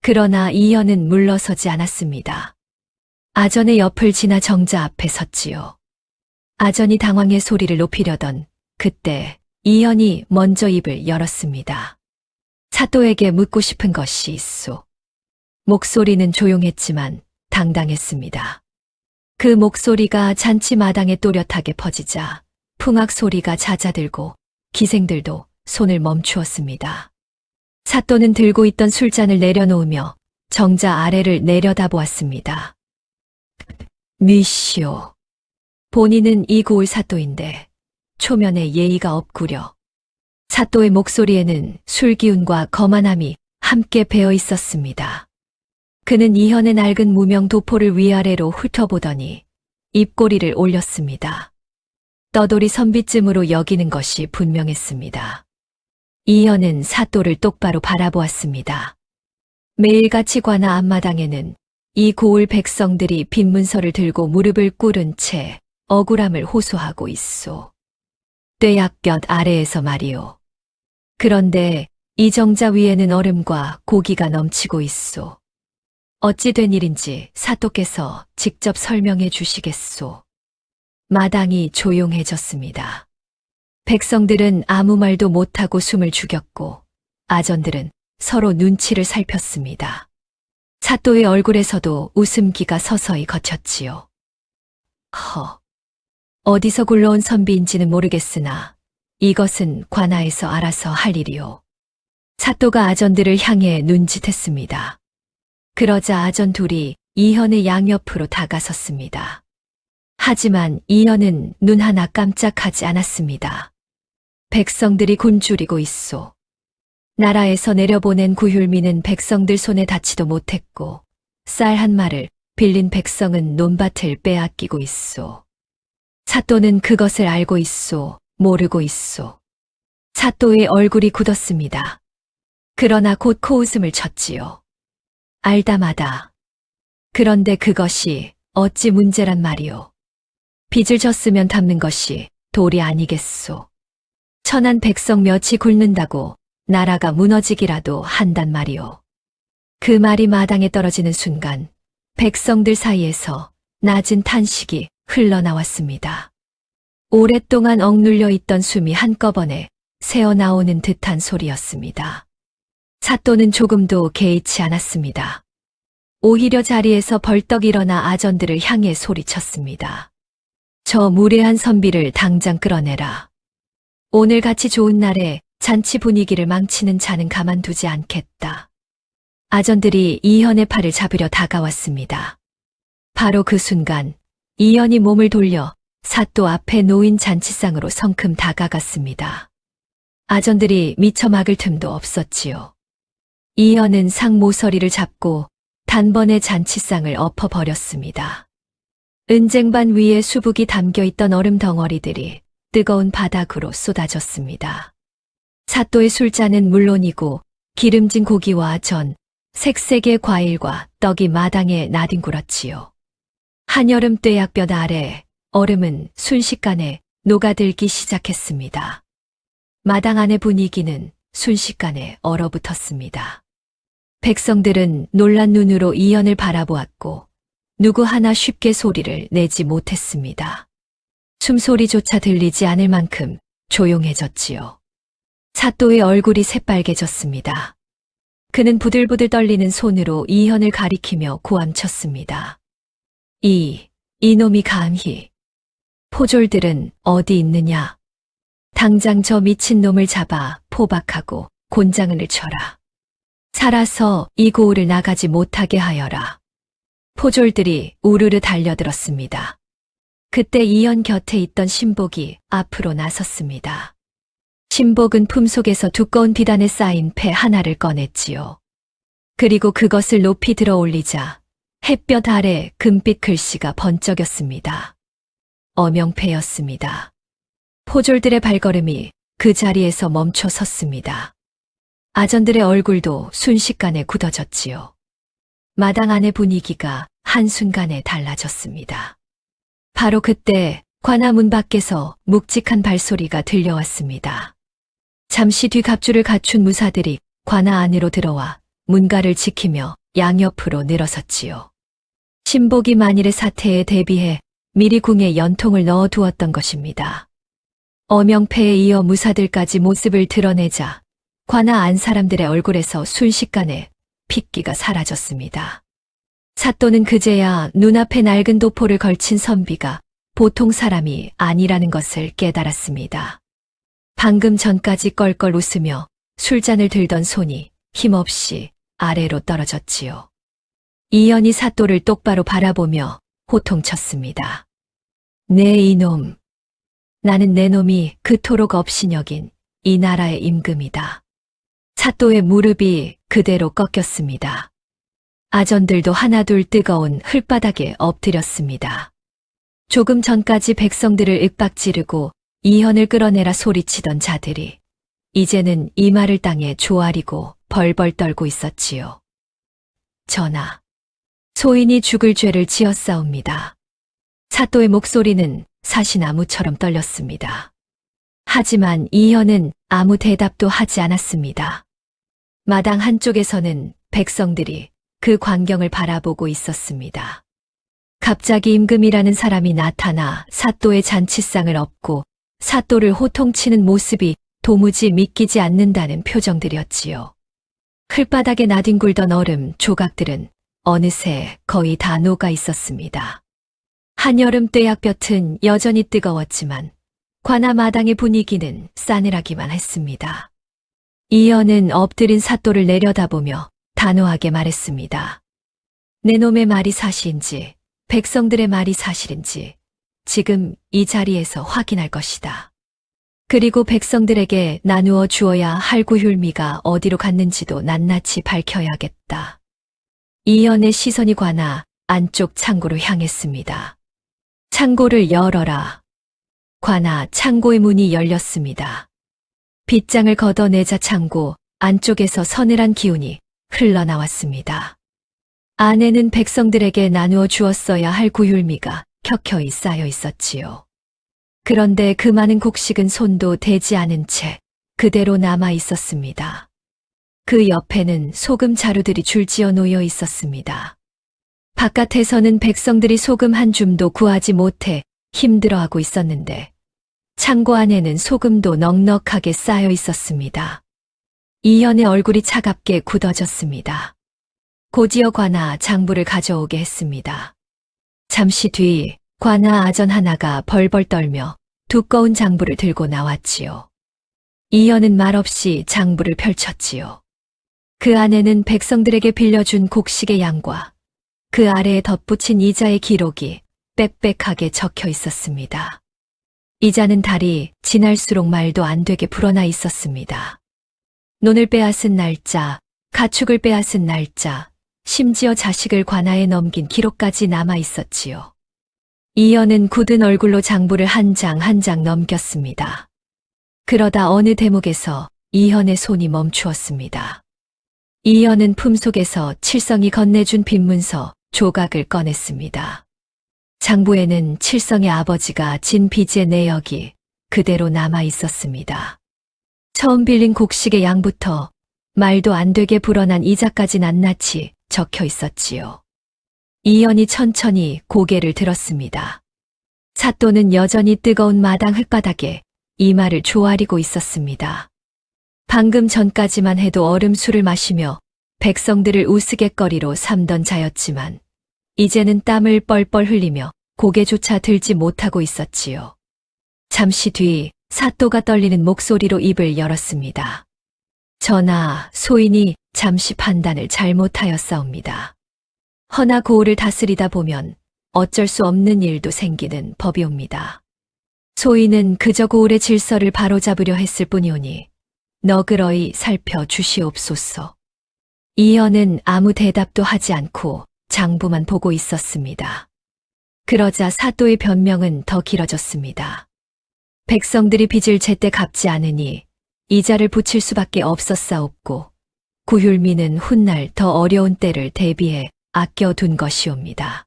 그러나 이연은 물러서지 않았습니다. 아전의 옆을 지나 정자 앞에 섰지요. 아전이 당황해 소리를 높이려던 그때 이연이 먼저 입을 열었습니다. 사또에게 묻고 싶은 것이 있소. 목소리는 조용했지만 당당했습니다. 그 목소리가 잔치마당에 또렷하게 퍼지자 풍악 소리가 잦아들고 기생들도 손을 멈추었습니다. 사또는 들고 있던 술잔을 내려놓으며 정자 아래를 내려다보았습니다. 미시오. 본인은 이 고을 사또인데 초면에 예의가 없구려. 사또의 목소리에는 술기운과 거만함이 함께 배어 있었습니다. 그는 이현의 낡은 무명 도포를 위아래로 훑어보더니 입꼬리를 올렸습니다. 떠돌이 선비쯤으로 여기는 것이 분명했습니다. 이현은 사또를 똑바로 바라보았습니다. 매일같이 관아 앞마당에는 이 고을 백성들이 빈 문서를 들고 무릎을 꿇은 채 억울함을 호소하고 있소. 뙤약볕 아래에서 말이오. 그런데 이 정자 위에는 얼음과 고기가 넘치고 있소. 어찌 된 일인지 사또께서 직접 설명해 주시겠소. 마당이 조용해졌습니다. 백성들은 아무 말도 못하고 숨을 죽였고 아전들은 서로 눈치를 살폈습니다. 사또의 얼굴에서도 웃음기가 서서히 걷혔지요. 어디서 굴러온 선비인지는 모르겠으나 이것은 관아에서 알아서 할 일이오. 사또가 아전들을 향해 눈짓했습니다. 그러자 아전 둘이 이현의 양옆으로 다가섰습니다. 하지만 이현은 눈 하나 깜짝하지 않았습니다. 백성들이 굶주리고 있소. 나라에서 내려보낸 구휼미는 백성들 손에 닿지도 못했고 쌀 한 마를 빌린 백성은 논밭을 빼앗기고 있소. 사또는 그것을 알고 있소, 모르고 있소. 사또의 얼굴이 굳었습니다. 그러나 곧 코웃음을 쳤지요. 알다마다. 그런데 그것이 어찌 문제란 말이오. 빚을 졌으면 갚는 것이 도리 아니겠소. 천한 백성 몇이 굶는다고 나라가 무너지기라도 한단 말이오. 그 말이 마당에 떨어지는 순간 백성들 사이에서 낮은 탄식이 흘러나왔습니다. 오랫동안 억눌려 있던 숨이 한꺼번에 새어나오는 듯한 소리였습니다. 사또는 조금도 개의치 않았습니다. 오히려 자리에서 벌떡 일어나 아전들을 향해 소리쳤습니다. 저 무례한 선비를 당장 끌어내라. 오늘 같이 좋은 날에 잔치 분위기를 망치는 자는 가만두지 않겠다. 아전들이 이현의 팔을 잡으려 다가왔습니다. 바로 그 순간 이현이 몸을 돌려 사또 앞에 놓인 잔치상으로 성큼 다가갔습니다. 아전들이 미처 막을 틈도 없었지요. 이현은 상 모서리를 잡고 단번에 잔치상을 엎어버렸습니다. 은쟁반 위에 수북이 담겨있던 얼음 덩어리들이 뜨거운 바닥으로 쏟아졌습니다. 사또의 술잔은 물론이고 기름진 고기와 전, 색색의 과일과 떡이 마당에 나뒹굴었지요. 한여름 뙤약볕 아래 얼음은 순식간에 녹아들기 시작했습니다. 마당 안의 분위기는 순식간에 얼어붙었습니다. 백성들은 놀란 눈으로 이현을 바라보았고 누구 하나 쉽게 소리를 내지 못했습니다. 숨소리조차 들리지 않을 만큼 조용해졌지요. 사또의 얼굴이 새빨개졌습니다. 그는 부들부들 떨리는 손으로 이현을 가리키며 고함쳤습니다. 이놈이 감히. 포졸들은 어디 있느냐? 당장 저 미친놈을 잡아 포박하고 곤장을 쳐라. 살아서 이 고을을 나가지 못하게 하여라. 포졸들이 우르르 달려들었습니다. 그때 이현 곁에 있던 신복이 앞으로 나섰습니다. 신복은 품속에서 두꺼운 비단에 쌓인 패 하나를 꺼냈지요. 그리고 그것을 높이 들어 올리자 햇볕 아래 금빛 글씨가 번쩍였습니다. 어명패였습니다. 포졸들의 발걸음이 그 자리에서 멈춰 섰습니다. 아전들의 얼굴도 순식간에 굳어졌지요. 마당 안의 분위기가 한순간에 달라졌습니다. 바로 그때 관아문 밖에서 묵직한 발소리가 들려왔습니다. 잠시 뒤 갑주를 갖춘 무사들이 관아 안으로 들어와 문가를 지키며 양옆으로 늘어섰지요. 신복이 만일의 사태에 대비해 미리 궁에 연통을 넣어두었던 것입니다. 어명패에 이어 무사들까지 모습을 드러내자 관아 안 사람들의 얼굴에서 순식간에 핏기가 사라졌습니다. 사또는 그제야 눈앞에 낡은 도포를 걸친 선비가 보통 사람이 아니라는 것을 깨달았습니다. 방금 전까지 껄껄 웃으며 술잔을 들던 손이 힘없이 아래로 떨어졌지요. 이현이 사또를 똑바로 바라보며 호통쳤습니다. 네 이놈. 나는 내 놈이 그토록 업신여긴 이 나라의 임금이다. 사또의 무릎이 그대로 꺾였습니다. 아전들도 하나둘 뜨거운 흙바닥에 엎드렸습니다. 조금 전까지 백성들을 윽박지르고 이현을 끌어내라 소리치던 자들이 이제는 이마를 땅에 조아리고 벌벌 떨고 있었지요. 전하, 소인이 죽을 죄를 지었사옵니다. 사또의 목소리는 사시나무처럼 떨렸습니다. 하지만 이현은 아무 대답도 하지 않았습니다. 마당 한쪽에서는 백성들이 그 광경을 바라보고 있었습니다. 갑자기 임금이라는 사람이 나타나 사또의 잔치상을 엎고 사또를 호통치는 모습이 도무지 믿기지 않는다는 표정들이었지요. 흘바닥에 나뒹굴던 얼음 조각들은 어느새 거의 다 녹아 있었습니다. 한여름 떼약볕은 여전히 뜨거웠지만 관아 마당의 분위기는 싸늘하기만 했습니다. 이연은 엎드린 사또를 내려다보며 단호하게 말했습니다. 내 놈의 말이 사실인지 백성들의 말이 사실인지 지금 이 자리에서 확인할 것이다. 그리고 백성들에게 나누어 주어야 할 구휼미가 어디로 갔는지도 낱낱이 밝혀야겠다. 이연의 시선이 관아 안쪽 창고로 향했습니다. 창고를 열어라. 관아 창고의 문이 열렸습니다. 빗장을 걷어내자 창고 안쪽에서 서늘한 기운이 흘러나왔습니다. 안에는 백성들에게 나누어 주었어야 할 구휼미가 켜켜이 쌓여 있었지요. 그런데 그 많은 곡식은 손도 대지 않은 채 그대로 남아 있었습니다. 그 옆에는 소금 자루들이 줄지어 놓여 있었습니다. 바깥에서는 백성들이 소금 한 줌도 구하지 못해 힘들어하고 있었는데 창고 안에는 소금도 넉넉하게 쌓여 있었습니다. 이연의 얼굴이 차갑게 굳어졌습니다. 곧이어 관아 장부를 가져오게 했습니다. 잠시 뒤 관아 아전 하나가 벌벌 떨며 두꺼운 장부를 들고 나왔지요. 이연은 말없이 장부를 펼쳤지요. 그 안에는 백성들에게 빌려준 곡식의 양과 그 아래에 덧붙인 이자의 기록이 빽빽하게 적혀 있었습니다. 이자는 달이 지날수록 말도 안 되게 불어나 있었습니다. 논을 빼앗은 날짜, 가축을 빼앗은 날짜, 심지어 자식을 관아에 넘긴 기록까지 남아 있었지요. 이연은 굳은 얼굴로 장부를 한 장 한 장 넘겼습니다. 그러다 어느 대목에서 이연의 손이 멈추었습니다. 이연은 품속에서 칠성이 건네준 빈문서 조각을 꺼냈습니다. 장부에는 칠성의 아버지가 진 빚의 내역이 그대로 남아 있었습니다. 처음 빌린 곡식의 양부터 말도 안 되게 불어난 이자까지 낱낱이 적혀 있었지요. 이연이 천천히 고개를 들었습니다. 사또는 여전히 뜨거운 마당 흙바닥에 이마를 조아리고 있었습니다. 방금 전까지만 해도 얼음술을 마시며 백성들을 우스갯거리로 삼던 자였지만 이제는 땀을 뻘뻘 흘리며 고개조차 들지 못하고 있었지요. 잠시 뒤 사또가 떨리는 목소리로 입을 열었습니다. 전하, 소인이 잠시 판단을 잘못하였사옵니다. 허나 고을을 다스리다 보면 어쩔 수 없는 일도 생기는 법이옵니다. 소인은 그저 고을의 질서를 바로잡으려 했을 뿐이오니 너그러이 살펴주시옵소서. 이연은 아무 대답도 하지 않고 장부만 보고 있었습니다. 그러자 사또의 변명은 더 길어졌습니다. 백성들이 빚을 제때 갚지 않으니 이자를 붙일 수밖에 없었사옵고 구휼미는 훗날 더 어려운 때를 대비해 아껴둔 것이옵니다.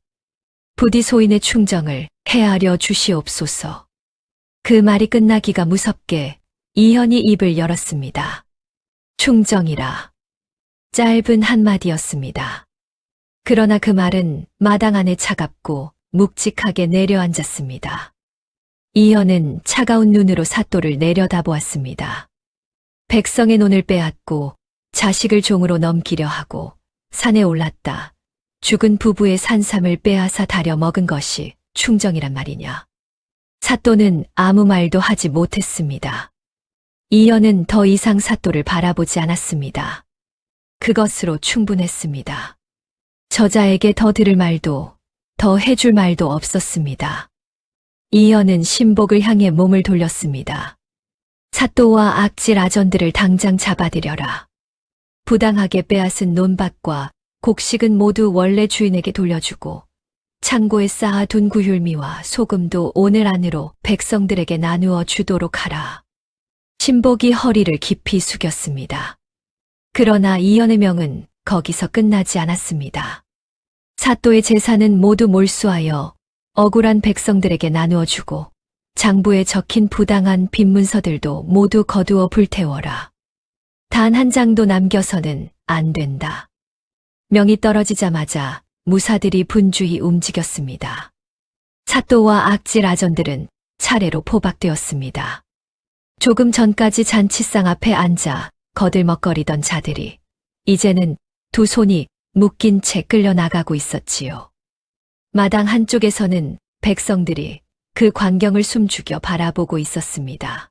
부디 소인의 충정을 헤아려 주시옵소서. 그 말이 끝나기가 무섭게 이연이 입을 열었습니다. 충정이라. 짧은 한마디였습니다. 그러나 그 말은 마당 안에 차갑고 묵직하게 내려앉았습니다. 이연은 차가운 눈으로 사또를 내려다보았습니다. 백성의 논을 빼앗고 자식을 종으로 넘기려 하고 산에 올랐다. 죽은 부부의 산삼을 빼앗아 다려 먹은 것이 충정이란 말이냐. 사또는 아무 말도 하지 못했습니다. 이연은 더 이상 사또를 바라보지 않았습니다. 그것으로 충분했습니다. 저자에게 더 들을 말도 더 해줄 말도 없었습니다. 이연은 신복을 향해 몸을 돌렸습니다. 사또와 악질 아전들을 당장 잡아들여라. 부당하게 빼앗은 논밭과 곡식은 모두 원래 주인에게 돌려주고 창고에 쌓아둔 구휼미와 소금도 오늘 안으로 백성들에게 나누어 주도록 하라. 신복이 허리를 깊이 숙였습니다. 그러나 이연의 명은 거기서 끝나지 않았습니다. 사또의 재산은 모두 몰수하여 억울한 백성들에게 나누어 주고 장부에 적힌 부당한 빈문서들도 모두 거두어 불태워라. 단 한 장도 남겨서는 안 된다. 명이 떨어지자마자 무사들이 분주히 움직였습니다. 사또와 악질 아전들은 차례로 포박되었습니다. 조금 전까지 잔치상 앞에 앉아 거들먹거리던 자들이 이제는 두 손이 묶인 채 끌려나가고 있었지요. 마당 한쪽에서는 백성들이 그 광경을 숨죽여 바라보고 있었습니다.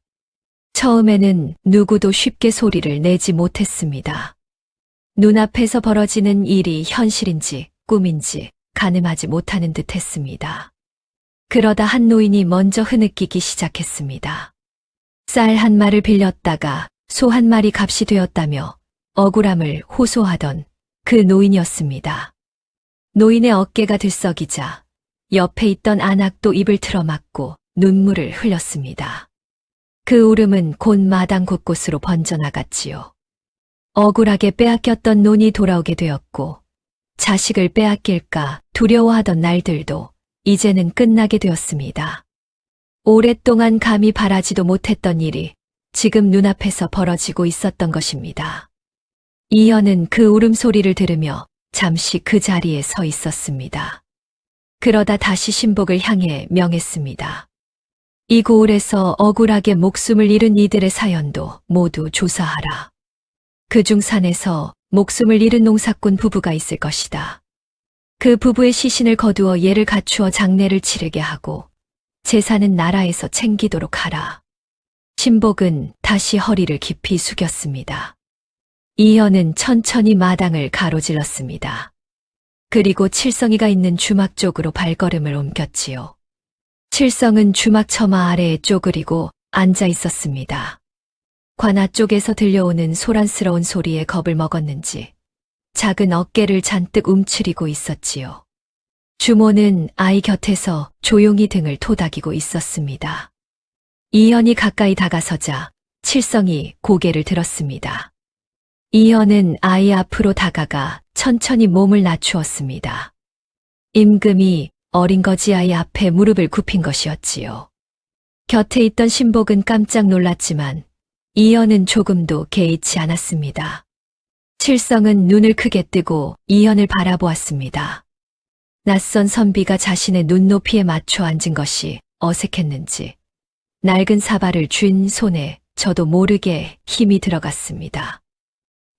처음에는 누구도 쉽게 소리를 내지 못했습니다. 눈앞에서 벌어지는 일이 현실인지 꿈인지 가늠하지 못하는 듯 했습니다. 그러다 한 노인이 먼저 흐느끼기 시작했습니다. 쌀 한 마를 빌렸다가 소 한 마리 값이 되었다며 억울함을 호소하던 그 노인이었습니다. 노인의 어깨가 들썩이자 옆에 있던 안악도 입을 틀어막고 눈물을 흘렸습니다. 그 울음은 곧 마당 곳곳으로 번져나갔지요. 억울하게 빼앗겼던 논이 돌아오게 되었고 자식을 빼앗길까 두려워하던 날들도 이제는 끝나게 되었습니다. 오랫동안 감히 바라지도 못했던 일이 지금 눈앞에서 벌어지고 있었던 것입니다. 이현은 그 울음소리를 들으며 잠시 그 자리에 서 있었습니다. 그러다 다시 신복을 향해 명했습니다. 이 고을에서 억울하게 목숨을 잃은 이들의 사연도 모두 조사하라. 그중 산에서 목숨을 잃은 농사꾼 부부가 있을 것이다. 그 부부의 시신을 거두어 예를 갖추어 장례를 치르게 하고 제사는 나라에서 챙기도록 하라. 신복은 다시 허리를 깊이 숙였습니다. 이현은 천천히 마당을 가로질렀습니다. 그리고 칠성이가 있는 주막 쪽으로 발걸음을 옮겼지요. 칠성은 주막 처마 아래에 쪼그리고 앉아 있었습니다. 관아 쪽에서 들려오는 소란스러운 소리에 겁을 먹었는지 작은 어깨를 잔뜩 움츠리고 있었지요. 주모는 아이 곁에서 조용히 등을 토닥이고 있었습니다. 이현이 가까이 다가서자 칠성이 고개를 들었습니다. 이현은 아이 앞으로 다가가 천천히 몸을 낮추었습니다. 임금이 어린 거지 아이 앞에 무릎을 굽힌 것이었지요. 곁에 있던 신복은 깜짝 놀랐지만 이현은 조금도 개의치 않았습니다. 칠성은 눈을 크게 뜨고 이현을 바라보았습니다. 낯선 선비가 자신의 눈높이에 맞춰 앉은 것이 어색했는지 낡은 사발을 쥔 손에 저도 모르게 힘이 들어갔습니다.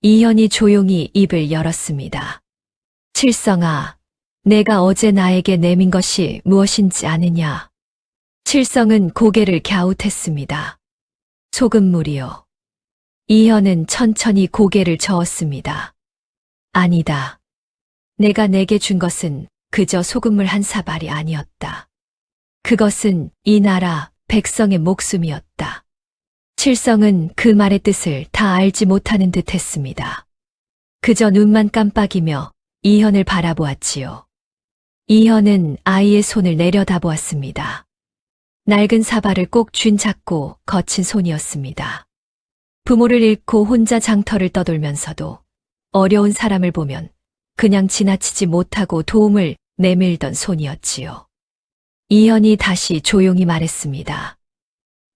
이현이 조용히 입을 열었습니다. 칠성아, 내가 어제 나에게 내민 것이 무엇인지 아느냐? 칠성은 고개를 갸웃했습니다. 소금물이요. 이현은 천천히 고개를 저었습니다. 아니다. 내가 내게 준 것은 그저 소금물 한 사발이 아니었다. 그것은 이 나라 백성의 목숨이었다. 칠성은 그 말의 뜻을 다 알지 못하는 듯 했습니다. 그저 눈만 깜빡이며 이현을 바라보았지요. 이현은 아이의 손을 내려다보았습니다. 낡은 사발을 꼭 쥔 작고 거친 손이었습니다. 부모를 잃고 혼자 장터를 떠돌면서도 어려운 사람을 보면 그냥 지나치지 못하고 도움을 내밀던 손이었지요. 이현이 다시 조용히 말했습니다.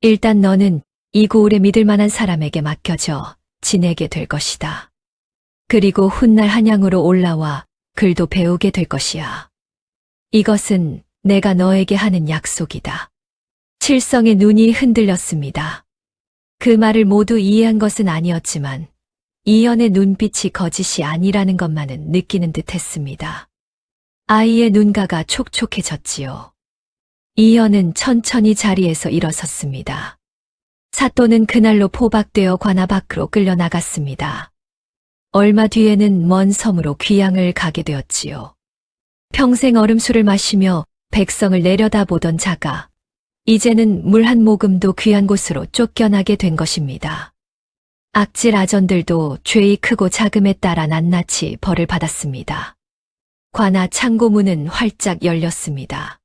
일단 너는 이 고을에 믿을 만한 사람에게 맡겨져 지내게 될 것이다. 그리고 훗날 한양으로 올라와 글도 배우게 될 것이야. 이것은 내가 너에게 하는 약속이다. 칠성의 눈이 흔들렸습니다. 그 말을 모두 이해한 것은 아니었지만 이현의 눈빛이 거짓이 아니라는 것만은 느끼는 듯 했습니다. 아이의 눈가가 촉촉해졌지요. 이현은 천천히 자리에서 일어섰습니다. 사또는 그날로 포박되어 관아 밖으로 끌려나갔습니다. 얼마 뒤에는 먼 섬으로 귀향을 가게 되었지요. 평생 얼음술을 마시며 백성을 내려다보던 자가 이제는 물 한 모금도 귀한 곳으로 쫓겨나게 된 것입니다. 악질 아전들도 죄의 크고 작음에 따라 낱낱이 벌을 받았습니다. 관아 창고문은 활짝 열렸습니다.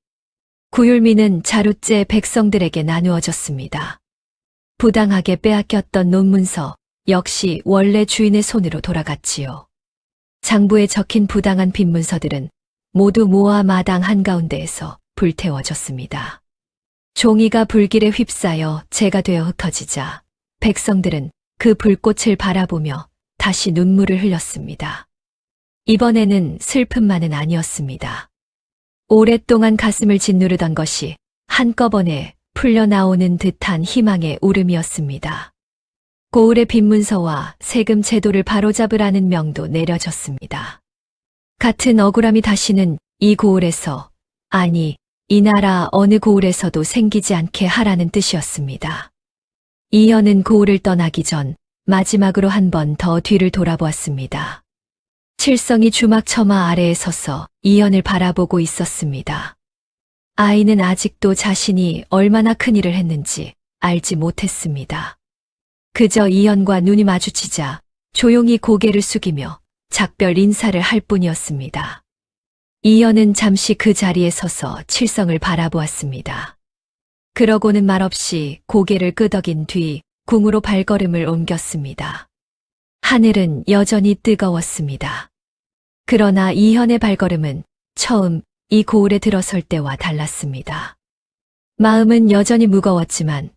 구율미는 자루째 백성들에게 나누어졌습니다. 부당하게 빼앗겼던 논문서 역시 원래 주인의 손으로 돌아갔지요. 장부에 적힌 부당한 빈문서들은 모두 모아 마당 한가운데에서 불태워졌습니다. 종이가 불길에 휩싸여 재가 되어 흩어지자 백성들은 그 불꽃을 바라보며 다시 눈물을 흘렸습니다. 이번에는 슬픔만은 아니었습니다. 오랫동안 가슴을 짓누르던 것이 한꺼번에 풀려나오는 듯한 희망의 울음이었습니다. 고을의 빈문서와 세금 제도를 바로잡으라는 명도 내려졌습니다. 같은 억울함이 다시는 이 고을에서, 아니, 이 나라 어느 고을에서도 생기지 않게 하라는 뜻이었습니다. 이현은 고을을 떠나기 전 마지막으로 한 번 더 뒤를 돌아보았습니다. 칠성이 주막 처마 아래에 서서 이현을 바라보고 있었습니다. 아이는 아직도 자신이 얼마나 큰 일을 했는지 알지 못했습니다. 그저 이현과 눈이 마주치자 조용히 고개를 숙이며 작별 인사를 할 뿐이었습니다. 이현은 잠시 그 자리에 서서 칠성을 바라보았습니다. 그러고는 말없이 고개를 끄덕인 뒤 궁으로 발걸음을 옮겼습니다. 하늘은 여전히 뜨거웠습니다. 그러나 이현의 발걸음은 처음 이 고을에 들어설 때와 달랐습니다. 마음은 여전히 무거웠지만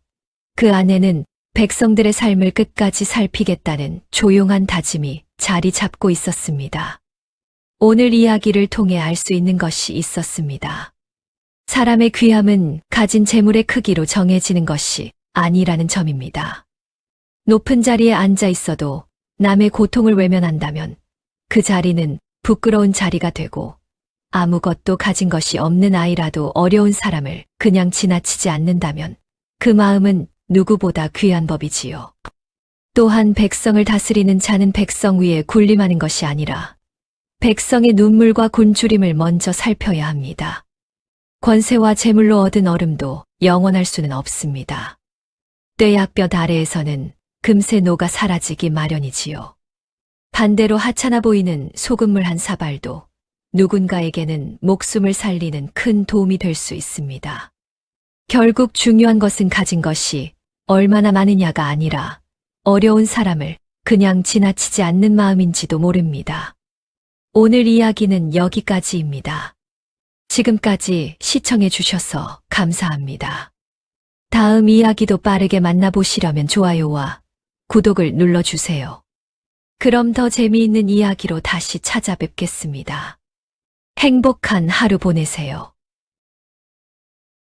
그 안에는 백성들의 삶을 끝까지 살피겠다는 조용한 다짐이 자리 잡고 있었습니다. 오늘 이야기를 통해 알 수 있는 것이 있었습니다. 사람의 귀함은 가진 재물의 크기로 정해지는 것이 아니라는 점입니다. 높은 자리에 앉아 있어도 남의 고통을 외면한다면 그 자리는 부끄러운 자리가 되고 아무것도 가진 것이 없는 아이라도 어려운 사람을 그냥 지나치지 않는다면 그 마음은 누구보다 귀한 법이지요. 또한 백성을 다스리는 자는 백성 위에 군림하는 것이 아니라 백성의 눈물과 굶주림을 먼저 살펴야 합니다. 권세와 재물로 얻은 얼음도 영원할 수는 없습니다. 뙤약볕 아래에서는 금세 녹아 사라지기 마련이지요. 반대로 하찮아 보이는 소금물 한 사발도 누군가에게는 목숨을 살리는 큰 도움이 될 수 있습니다. 결국 중요한 것은 가진 것이 얼마나 많으냐가 아니라 어려운 사람을 그냥 지나치지 않는 마음인지도 모릅니다. 오늘 이야기는 여기까지입니다. 지금까지 시청해 주셔서 감사합니다. 다음 이야기도 빠르게 만나보시려면 좋아요와 구독을 눌러주세요. 그럼 더 재미있는 이야기로 다시 찾아뵙겠습니다. 행복한 하루 보내세요.